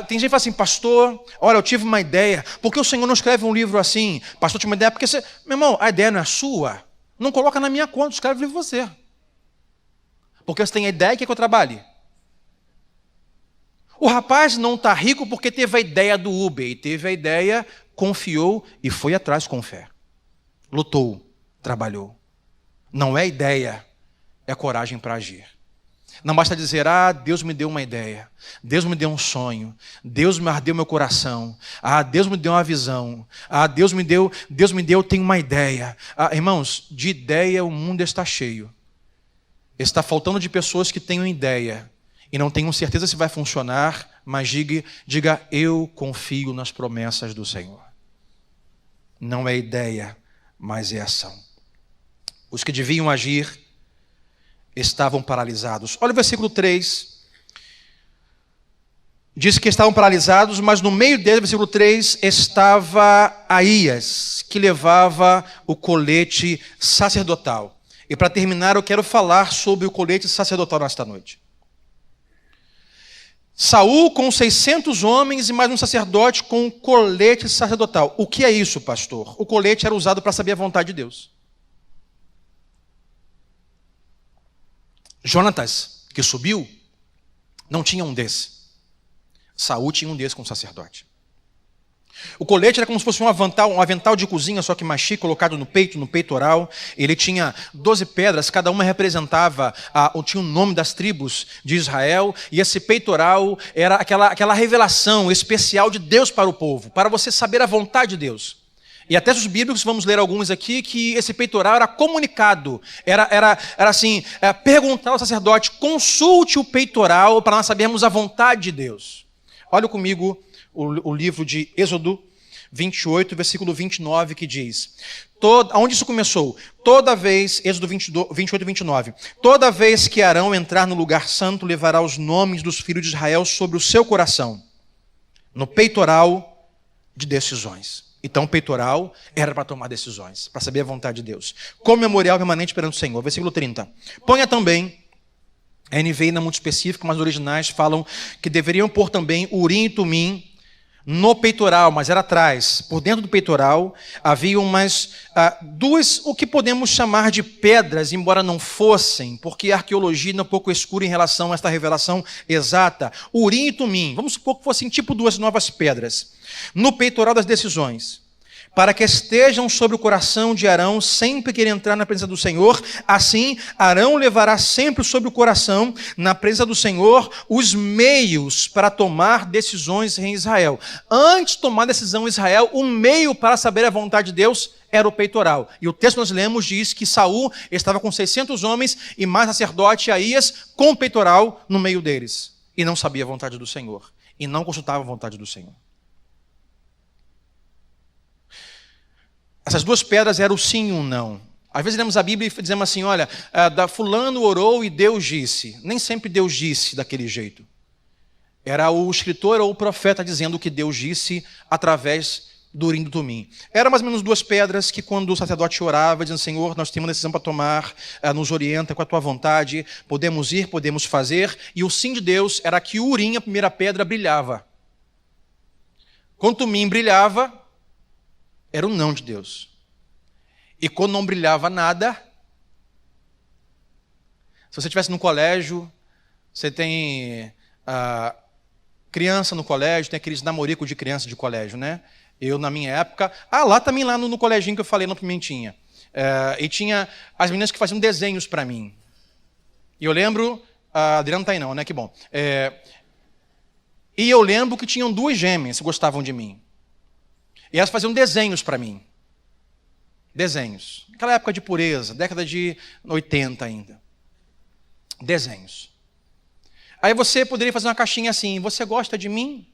tem gente que fala assim, pastor, olha, eu tive uma ideia, por que o Senhor não escreve um livro assim? Pastor, eu tive uma ideia, porque você... Meu irmão, a ideia não é sua, não coloca na minha conta, escreve o livro você. Porque você tem a ideia e quer que eu trabalhe. O rapaz não está rico porque teve a ideia do Uber, e teve a ideia, confiou e foi atrás com fé. Lutou, trabalhou. Não é ideia, é coragem para agir. Não basta dizer, Deus me deu uma ideia, Deus me deu um sonho, Deus me ardeu meu coração, Deus me deu uma visão, Deus me deu, eu tenho uma ideia. Irmãos, de ideia o mundo está cheio. Está faltando de pessoas que tenham ideia e não tenham certeza se vai funcionar, mas diga, eu confio nas promessas do Senhor. Não é ideia, mas é ação. Os que deviam agir estavam paralisados. Olha o versículo 3. Diz que estavam paralisados, mas no meio dele, versículo 3, estava Aías, que levava o colete sacerdotal. E para terminar, eu quero falar sobre o colete sacerdotal nesta noite. Saul com 600 homens e mais um sacerdote com um colete sacerdotal. O que é isso, pastor? O colete era usado para saber a vontade de Deus. Jonatas, que subiu, não tinha um desse. Saul tinha um desse com o sacerdote. O colete era como se fosse um avental de cozinha, só que mais chique, colocado no peito, no peitoral. Ele tinha 12 pedras, cada uma representava, tinha o nome das tribos de Israel, e esse peitoral era aquela revelação especial de Deus para o povo, para você saber a vontade de Deus. E até os bíblicos, vamos ler alguns aqui, que esse peitoral era comunicado, era assim, perguntar ao sacerdote, consulte o peitoral para nós sabermos a vontade de Deus. Olha comigo o livro de Êxodo 28, versículo 29, que diz, onde isso começou? Toda vez, Êxodo 28, 29, toda vez que Arão entrar no lugar santo, levará os nomes dos filhos de Israel sobre o seu coração, no peitoral de decisões. Então o peitoral era para tomar decisões, para saber a vontade de Deus. Como memorial permanente perante o Senhor. Versículo 30. Ponha também, a NVI não é muito específica, mas os originais falam que deveriam pôr também Urim e Tumim no peitoral, mas era atrás. Por dentro do peitoral havia umas duas, o que podemos chamar de pedras, embora não fossem, porque a arqueologia é um pouco escura em relação a esta revelação exata. Urim e Tumim, vamos supor que fossem tipo duas novas pedras. No peitoral das decisões. para que estejam sobre o coração de Arão sempre que ele entrar na presença do Senhor. Assim, Arão levará sempre sobre o coração, na presença do Senhor, os meios para tomar decisões em Israel. Antes de tomar decisão em Israel, o meio para saber a vontade de Deus era o peitoral. E o texto que nós lemos diz que Saul estava com 600 homens e mais sacerdote Aías com o peitoral no meio deles. E não sabia a vontade do Senhor. E não consultava a vontade do Senhor. Essas duas pedras eram o sim e o não. Às vezes lemos a Bíblia e dizemos assim, olha, fulano orou e Deus disse. Nem sempre Deus disse daquele jeito. Era o escritor ou o profeta dizendo o que Deus disse através do Urim e do Tumim. Eram mais ou menos duas pedras que quando o sacerdote orava, dizendo, Senhor, nós temos uma decisão para tomar, nos orienta com a tua vontade, podemos ir, podemos fazer. E o sim de Deus era que o Urim, a primeira pedra, brilhava. Quando o Tumim brilhava, era o não de Deus. E quando não brilhava nada, se você estivesse no colégio, você tem criança no colégio, tem aqueles namoricos de criança de colégio, né? Eu, na minha época... lá também, lá no coleginho que eu falei, no Pimentinha. E tinha as meninas que faziam desenhos para mim. E eu lembro... A Adriana não está aí não, né? Que bom. E eu lembro que tinham duas gêmeas que gostavam de mim. E elas faziam desenhos para mim. Desenhos. Aquela época de pureza, década de 80 ainda. Desenhos. Aí você poderia fazer uma caixinha assim, você gosta de mim?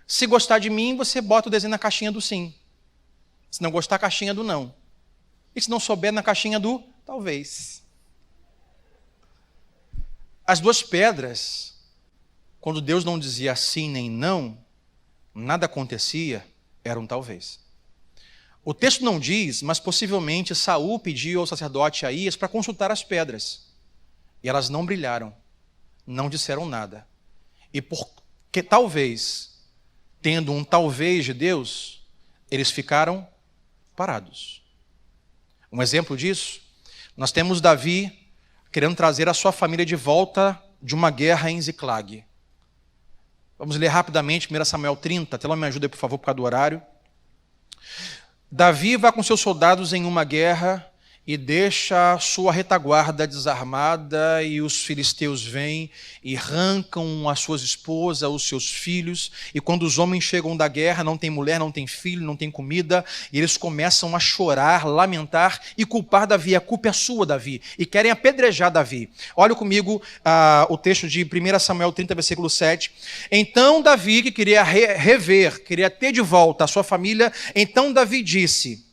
Se gostar de mim, você bota o desenho na caixinha do sim. Se não gostar, a caixinha do não. E se não souber, na caixinha do talvez. As duas pedras, quando Deus não dizia sim nem não, nada acontecia, era um talvez. O texto não diz, mas possivelmente Saul pediu ao sacerdote Aías para consultar as pedras. E elas não brilharam, não disseram nada. E porque talvez, tendo um talvez de Deus, eles ficaram parados. Um exemplo disso, nós temos Davi querendo trazer a sua família de volta de uma guerra em Ziclag. Vamos ler rapidamente 1 Samuel 30, até lá me ajuda, por favor, por causa do horário. Davi vai com seus soldados em uma guerra e deixa sua retaguarda desarmada, e os filisteus vêm e arrancam as suas esposas, os seus filhos, e quando os homens chegam da guerra, não tem mulher, não tem filho, não tem comida, e eles começam a chorar, lamentar e culpar Davi. A culpa é sua, Davi, e querem apedrejar Davi. Olha comigo o texto de 1 Samuel 30, versículo 7. Então Davi, que queria queria ter de volta a sua família, então Davi disse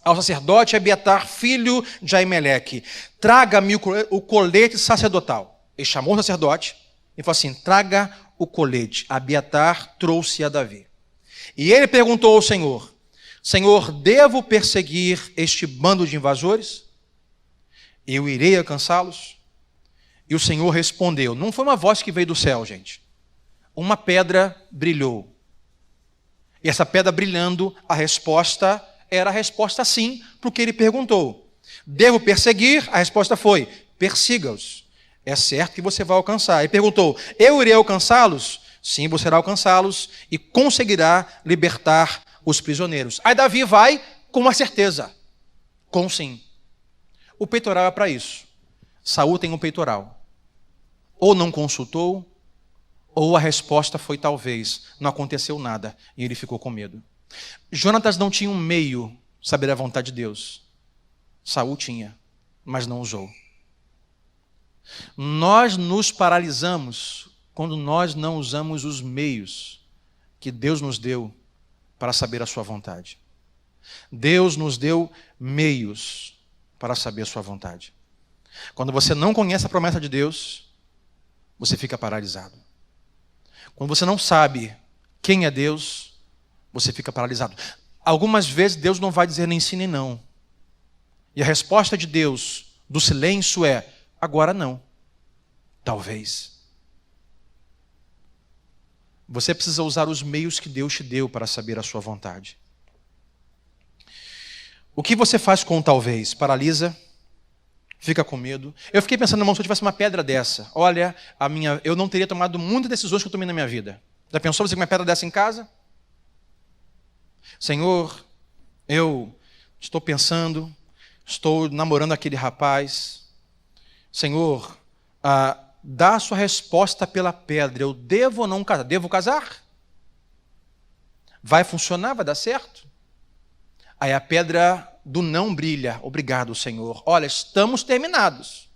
ao sacerdote Abiatar, filho de Aimeleque, traga-me o colete sacerdotal. Ele chamou o sacerdote e falou assim, traga o colete. Abiatar trouxe a Davi. E ele perguntou ao Senhor, Senhor, devo perseguir este bando de invasores? Eu irei alcançá-los? E o Senhor respondeu, não foi uma voz que veio do céu, gente. Uma pedra brilhou. E essa pedra brilhando, a resposta era a resposta sim, porque ele perguntou. Devo perseguir? A resposta foi, persiga-os. É certo que você vai alcançar. Ele perguntou, eu irei alcançá-los? Sim, você irá alcançá-los e conseguirá libertar os prisioneiros. Aí Davi vai com uma certeza, com sim. O peitoral é para isso. Saul tem um peitoral. Ou não consultou, ou a resposta foi talvez. Não aconteceu nada e ele ficou com medo. Jonatas não tinha um meio de saber a vontade de Deus. Saul tinha, mas não usou. Nós nos paralisamos quando nós não usamos os meios que Deus nos deu para saber a sua vontade. Deus nos deu meios para saber a sua vontade. Quando você não conhece a promessa de Deus, você fica paralisado. Quando você não sabe quem é Deus, você fica paralisado. Algumas vezes Deus não vai dizer nem sim nem não. E a resposta de Deus do silêncio é, agora não. Talvez. Você precisa usar os meios que Deus te deu para saber a sua vontade. O que você faz com o talvez? Paralisa? Fica com medo? Eu fiquei pensando, irmão, se eu tivesse uma pedra dessa, olha, eu não teria tomado muitas decisões que eu tomei na minha vida. Já pensou você com uma pedra dessa em casa? Senhor, eu estou pensando, estou namorando aquele rapaz. Senhor, dá a sua resposta pela pedra. Eu devo ou não casar? Devo casar? Vai funcionar? Vai dar certo? Aí a pedra do não brilha. Obrigado, Senhor. Olha, estamos terminados.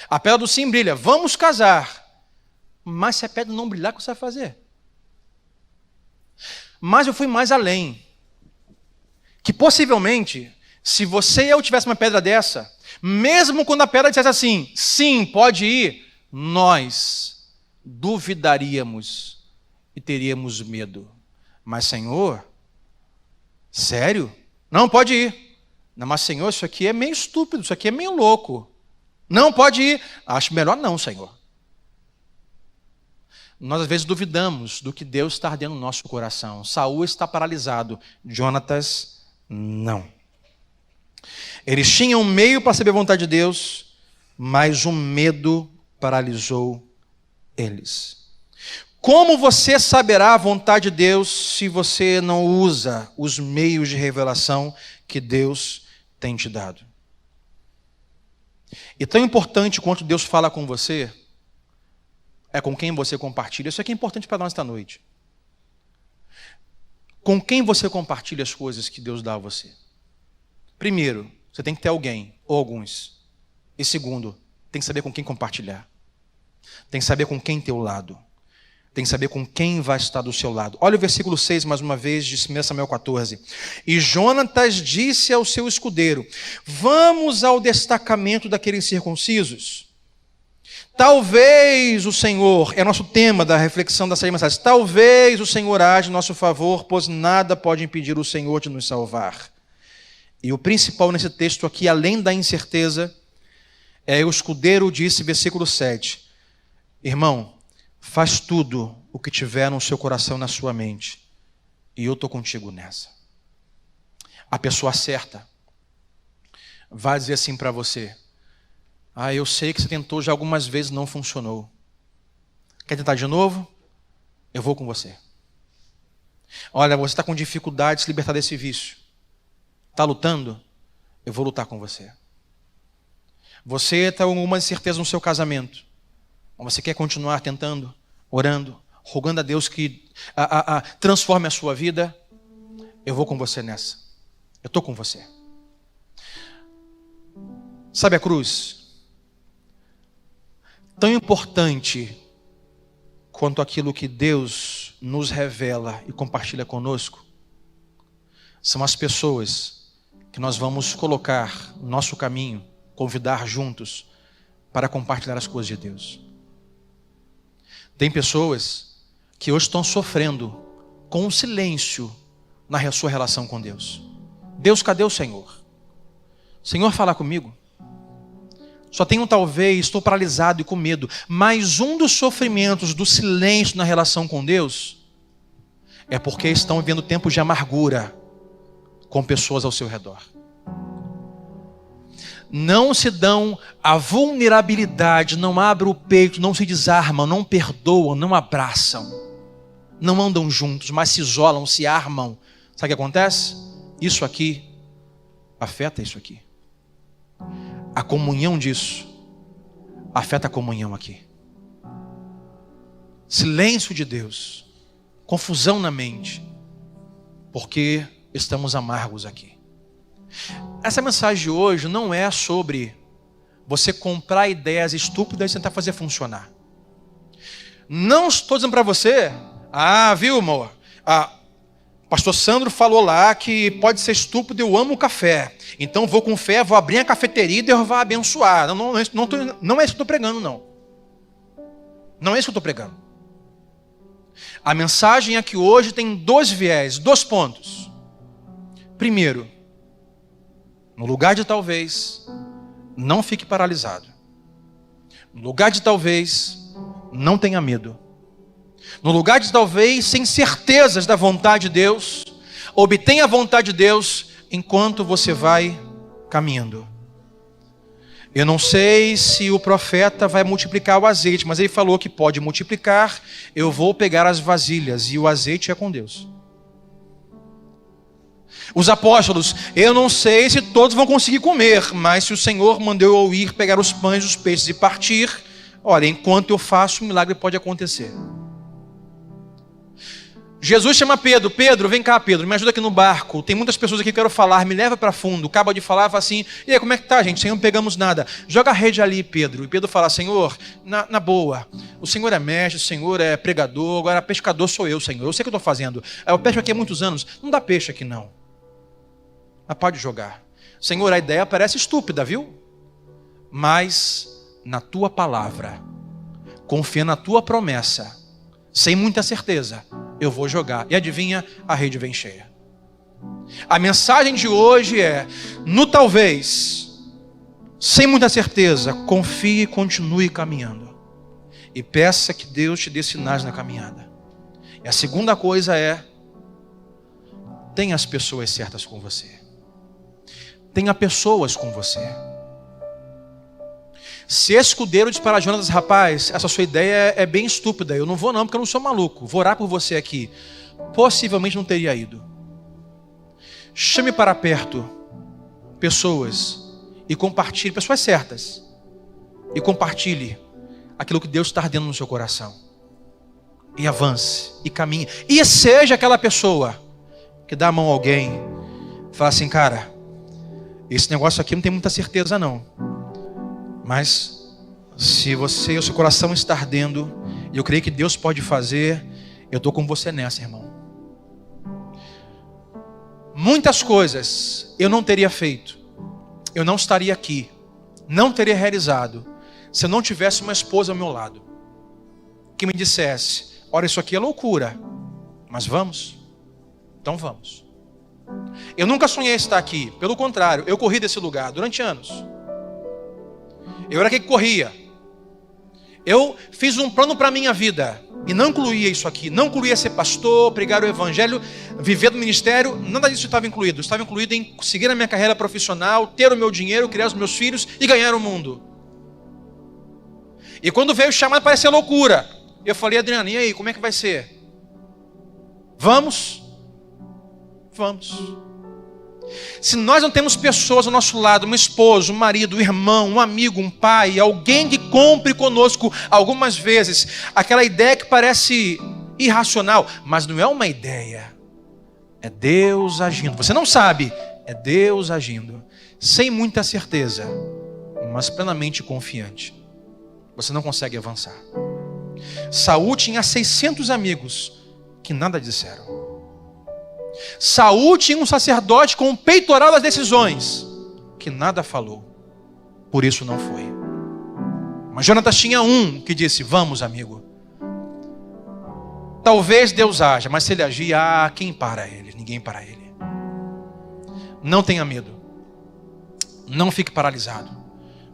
A pedra do sim brilha. Vamos casar. Mas se a pedra não brilhar, o que você vai fazer? Mas eu fui mais além. Que possivelmente, se você e eu tivesse uma pedra dessa, mesmo quando a pedra dissesse assim, sim, pode ir, nós duvidaríamos e teríamos medo. Mas, Senhor, sério? Não, pode ir. Não, mas, Senhor, isso aqui é meio estúpido, isso aqui é meio louco. Não, pode ir. Acho melhor não, Senhor. Nós às vezes duvidamos do que Deus está ardendo no nosso coração. Saul está paralisado, Jonatas não. Eles tinham meio para saber a vontade de Deus, mas o medo paralisou eles. Como você saberá a vontade de Deus se você não usa os meios de revelação que Deus tem te dado? E tão importante quanto Deus fala com você, é com quem você compartilha. Isso aqui é importante para nós esta noite. Com quem você compartilha as coisas que Deus dá a você? Primeiro, você tem que ter alguém, ou alguns. E segundo, tem que saber com quem compartilhar. Tem que saber com quem ter o lado. Tem que saber com quem vai estar do seu lado. Olha o versículo 6, mais uma vez, de 1 Samuel 14. E Jonatas disse ao seu escudeiro, vamos ao destacamento daqueles circuncisos. Talvez o Senhor, é nosso tema da reflexão da série de mensagens, talvez o Senhor age em nosso favor, pois nada pode impedir o Senhor de nos salvar. E o principal nesse texto aqui, além da incerteza, o escudeiro disse, versículo 7, irmão, faz tudo o que tiver no seu coração, na sua mente, e eu estou contigo nessa. A pessoa certa vai dizer assim para você, eu sei que você tentou já algumas vezes, não funcionou. Quer tentar de novo? Eu vou com você. Olha, você está com dificuldade de se libertar desse vício. Está lutando? Eu vou lutar com você. Você está com alguma incerteza no seu casamento. Você quer continuar tentando, orando, rogando a Deus que transforme a sua vida? Eu vou com você nessa. Eu estou com você. Sabe a cruz? Tão importante quanto aquilo que Deus nos revela e compartilha conosco, são as pessoas que nós vamos colocar no nosso caminho, convidar juntos para compartilhar as coisas de Deus. Tem pessoas que hoje estão sofrendo com o silêncio na sua relação com Deus. Deus, cadê o Senhor? Senhor, fala comigo. Só tenho talvez, estou paralisado e com medo. Mas um dos sofrimentos do silêncio na relação com Deus é porque estão vivendo tempos de amargura com pessoas ao seu redor. Não se dão a vulnerabilidade, não abrem o peito, não se desarmam, não perdoam, não abraçam. Não andam juntos, mas se isolam, se armam. Sabe o que acontece? Isso aqui afeta isso aqui. A comunhão disso afeta a comunhão aqui. Silêncio de Deus, confusão na mente, porque estamos amargos aqui. Essa mensagem de hoje não é sobre você comprar ideias estúpidas e tentar fazer funcionar. Não estou dizendo para você, viu, amor? Pastor Sandro falou lá que pode ser estúpido, eu amo o café. Então vou com fé, vou abrir a cafeteria e Deus vai abençoar. Não é isso que eu estou pregando, não. Não é isso que eu estou pregando. A mensagem aqui hoje tem 2 viés, 2 pontos. Primeiro, no lugar de talvez, não fique paralisado. No lugar de talvez, não tenha medo. No lugar de talvez, sem certezas da vontade de Deus, obtenha a vontade de Deus enquanto você vai caminhando. Eu não sei se o profeta vai multiplicar o azeite, mas ele falou que pode multiplicar. Eu vou pegar as vasilhas e o azeite é com Deus. Os apóstolos, eu não sei se todos vão conseguir comer, mas se o Senhor mandou eu ir pegar os pães e os peixes e partir, olha, enquanto eu faço, um milagre pode acontecer. Jesus chama Pedro, Pedro, vem cá Pedro, me ajuda aqui no barco, tem muitas pessoas aqui que eu quero falar, me leva para fundo. Acaba de falar, fala assim, e aí, como é que tá, gente? Senhor, não pegamos nada. Joga a rede ali, Pedro. E Pedro fala, Senhor, na boa, o Senhor é mestre, o Senhor é pregador, agora pescador sou eu, Senhor, eu sei o que eu estou fazendo. Eu pesco aqui há muitos anos, não dá peixe aqui não. Mas pode jogar. Senhor, a ideia parece estúpida, viu? Mas na tua palavra, confia na tua promessa, sem muita certeza, eu vou jogar. E adivinha, a rede vem cheia. A mensagem de hoje é, no talvez, sem muita certeza, confie e continue caminhando. E peça que Deus te dê sinais na caminhada. E a segunda coisa é, tenha as pessoas certas com você. Tenha pessoas com você. Se esse escudeiro diz para Jonas, rapaz, essa sua ideia é bem estúpida, eu não vou não, porque eu não sou maluco, vou orar por você aqui. Possivelmente não teria ido. Chame para perto pessoas e compartilhe, pessoas certas, e compartilhe aquilo que Deus está ardendo no seu coração. E avance, e caminhe. E seja aquela pessoa que dá a mão a alguém, fala assim, cara, esse negócio aqui não tem muita certeza não. Mas se você, o seu coração está ardendo, e eu creio que Deus pode fazer, eu estou com você nessa, irmão. Muitas coisas eu não teria feito, eu não estaria aqui, não teria realizado, se eu não tivesse uma esposa ao meu lado, que me dissesse, olha, isso aqui é loucura, mas vamos? Então vamos. Eu nunca sonhei estar aqui, pelo contrário, eu corri desse lugar durante anos. Eu era quem corria. Eu fiz um plano para a minha vida. E não incluía isso aqui. Não incluía ser pastor, pregar o evangelho, viver do ministério. Nada disso estava incluído. Estava incluído em seguir a minha carreira profissional, ter o meu dinheiro, criar os meus filhos e ganhar o mundo. E quando veio o chamado, parecia loucura. Eu falei, Adriana, e aí, como é que vai ser? Vamos? Vamos. Se nós não temos pessoas ao nosso lado, um esposo, um marido, um irmão, um amigo, um pai, alguém que compre conosco algumas vezes, aquela ideia que parece irracional, mas não é uma ideia, é Deus agindo. Você não sabe, é Deus agindo, sem muita certeza, mas plenamente confiante. Você não consegue avançar. Saul tinha 600 amigos que nada disseram. Saul tinha um sacerdote com o peitoral das decisões, que nada falou, por isso não foi. Mas Jonatas tinha um que disse, vamos amigo. Talvez Deus haja, mas se ele agir, quem para ele? Ninguém para ele. Não tenha medo, não fique paralisado.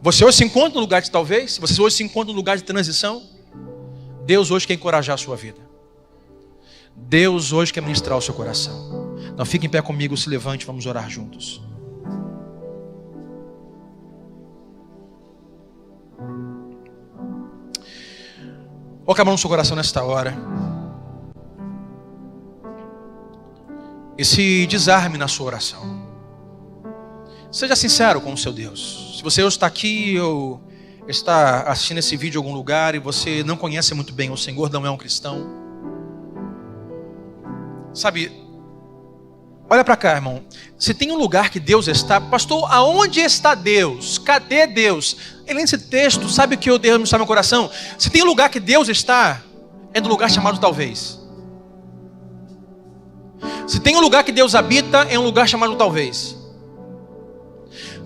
Você hoje se encontra no lugar de talvez, você hoje se encontra no lugar de transição, Deus hoje quer encorajar a sua vida. Deus hoje quer ministrar o seu coração. Então fique em pé comigo, se levante, vamos orar juntos. Coloque a mão no seu coração nesta hora. E se desarme na sua oração. Seja sincero com o seu Deus. Se você hoje está aqui ou está assistindo esse vídeo em algum lugar e você não conhece muito bem o Senhor, não é um cristão, sabe, olha para cá, irmão. Se tem um lugar que Deus está, pastor, aonde está Deus? Cadê Deus? Ele nesse texto, sabe o que eu Deus está no meu coração? Se tem um lugar que Deus está, é no lugar chamado talvez. Se tem um lugar que Deus habita, é um lugar chamado talvez.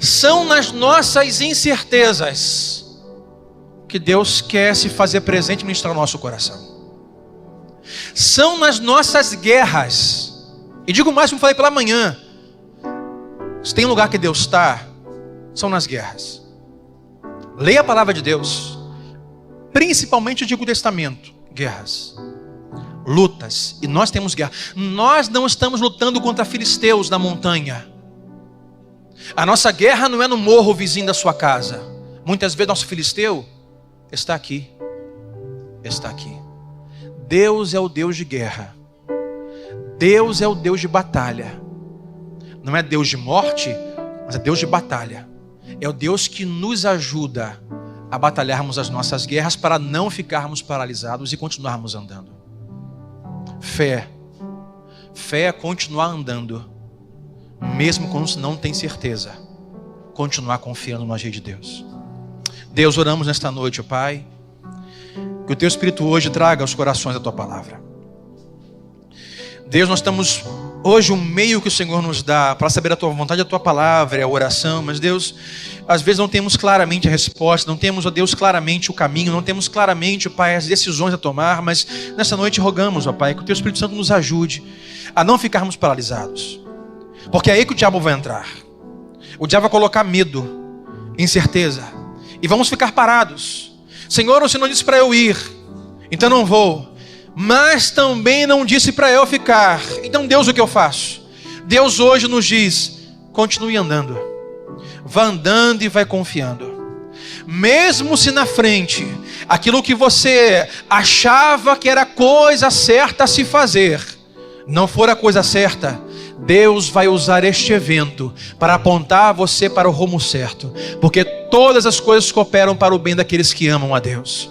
São nas nossas incertezas que Deus quer se fazer presente e ministrar o nosso coração. São nas nossas guerras. E digo mais como falei pela manhã. Se tem um lugar que Deus está, são nas guerras. Leia a palavra de Deus. Principalmente o Antigo Testamento. Guerras, lutas. E nós temos guerra. Nós não estamos lutando contra filisteus na montanha. A nossa guerra não é no morro vizinho da sua casa. Muitas vezes nosso filisteu está aqui. Está aqui. Deus é o Deus de guerra. Deus é o Deus de batalha. não é Deus de morte, mas é Deus de batalha. É o Deus que nos ajuda a batalharmos as nossas guerras para não ficarmos paralisados e continuarmos andando. Fé é continuar andando, mesmo quando não tem certeza. Continuar confiando no agir de Deus. Deus, oramos nesta noite, ó Pai, que o Teu Espírito hoje traga aos corações a Tua palavra. Deus, nós estamos hoje, o meio que o Senhor nos dá para saber a Tua vontade, a Tua palavra, é a oração. Mas Deus, às vezes não temos claramente a resposta, não temos, ó Deus, claramente o caminho, não temos claramente, ó Pai, as decisões a tomar. Mas nessa noite rogamos, ó Pai, que o Teu Espírito Santo nos ajude a não ficarmos paralisados. Porque é aí que o diabo vai entrar. O diabo vai colocar medo, incerteza, e vamos ficar parados. Senhor, o Senhor disse para eu ir, então não vou. Mas também não disse para eu ficar. Então Deus, o que eu faço? Deus hoje nos diz: continue andando. Vá andando e vai confiando. Mesmo se na frente aquilo que você achava que era coisa certa a se fazer não for a coisa certa, Deus vai usar este evento para apontar você para o rumo certo. Porque todas as coisas cooperam para o bem daqueles que amam a Deus.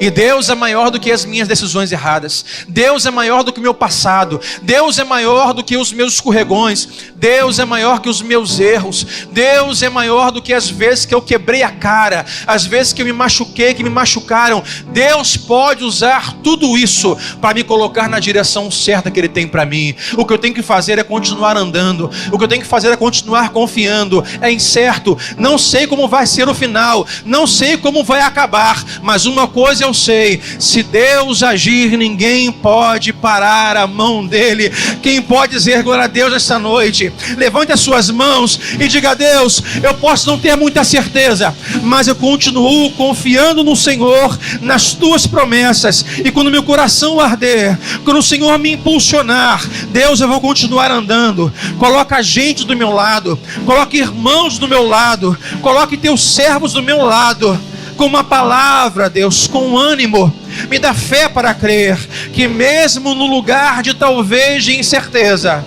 E Deus é maior do que as minhas decisões erradas. Deus é maior do que o meu passado. Deus é maior do que os meus escorregões. Deus é maior que os meus erros. Deus é maior do que as vezes que eu quebrei a cara, as vezes que eu me machuquei, que me machucaram. Deus pode usar tudo isso para me colocar na direção certa que Ele tem para mim. O que eu tenho que fazer é continuar andando. O que eu tenho que fazer é continuar confiando. É incerto, não sei como vai ser o final, não sei como vai acabar, mas uma coisa eu sei: se Deus agir, ninguém pode parar a mão dele. Quem pode dizer glória a Deus esta noite? Levante as suas mãos e diga: Deus, eu posso não ter muita certeza, mas eu continuo confiando no Senhor, nas tuas promessas. E quando meu coração arder, quando o Senhor me impulsionar, Deus, eu vou continuar andando. Coloca gente do meu lado, coloque irmãos do meu lado, coloque teus servos do meu lado, com uma palavra, Deus, com ânimo. Me dá fé para crer que mesmo no lugar de talvez de incerteza,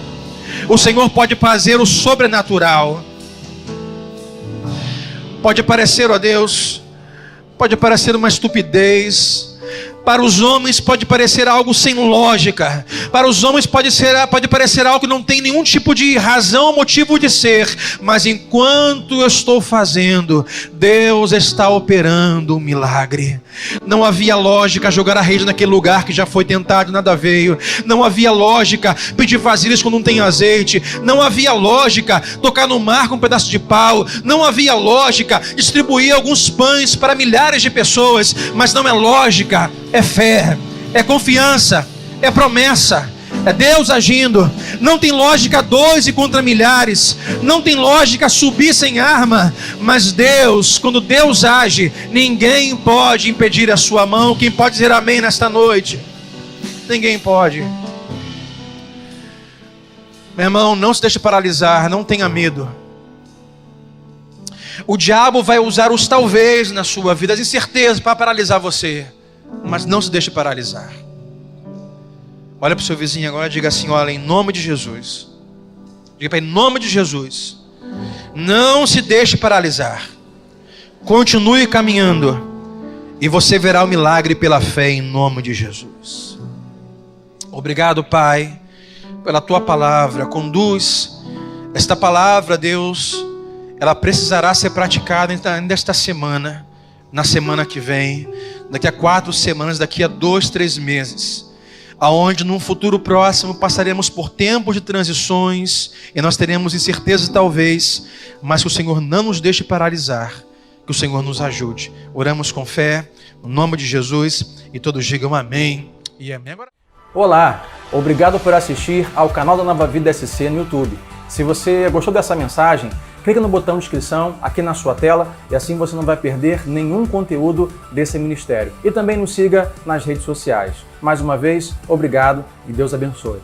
o Senhor pode fazer o sobrenatural. Pode parecer, ó Deus, pode parecer uma estupidez. Para os homens pode parecer algo sem lógica. Para os homens pode parecer algo que não tem nenhum tipo de razão ou motivo de ser. Mas enquanto eu estou fazendo, Deus está operando um milagre. Não havia lógica jogar a rede naquele lugar que já foi tentado e nada veio. Não havia lógica pedir vasilhas quando não tem azeite. Não havia lógica tocar no mar com um pedaço de pau. Não havia lógica distribuir alguns pães para milhares de pessoas. Mas não é lógica, é fé, é confiança, é promessa, é Deus agindo. Não tem lógica 12 contra milhares, não tem lógica subir sem arma, mas Deus, quando Deus age, ninguém pode impedir a sua mão. Quem pode dizer amém nesta noite? Ninguém pode. Meu irmão, não se deixe paralisar, não tenha medo. O diabo vai usar os talvez na sua vida, as incertezas, para paralisar você. Mas não se deixe paralisar. Olha para o seu vizinho agora e diga assim: olha, em nome de Jesus. Diga para ele: em nome de Jesus, não se deixe paralisar. Continue caminhando e você verá o milagre pela fé, em nome de Jesus. Obrigado, Pai, pela Tua palavra. Conduz esta palavra, Deus. Ela precisará ser praticada ainda esta semana, na semana que vem, daqui a 4 semanas, daqui a 2, 3 meses, aonde num futuro próximo passaremos por tempos de transições e nós teremos incertezas talvez, mas que o Senhor não nos deixe paralisar, que o Senhor nos ajude. Oramos com fé, no nome de Jesus, e todos digam amém e amém. Olá, obrigado por assistir ao canal da Nova Vida SC no YouTube. Se você gostou dessa mensagem, clique no botão de inscrição aqui na sua tela e assim você não vai perder nenhum conteúdo desse ministério. E também nos siga nas redes sociais. Mais uma vez, obrigado e Deus abençoe.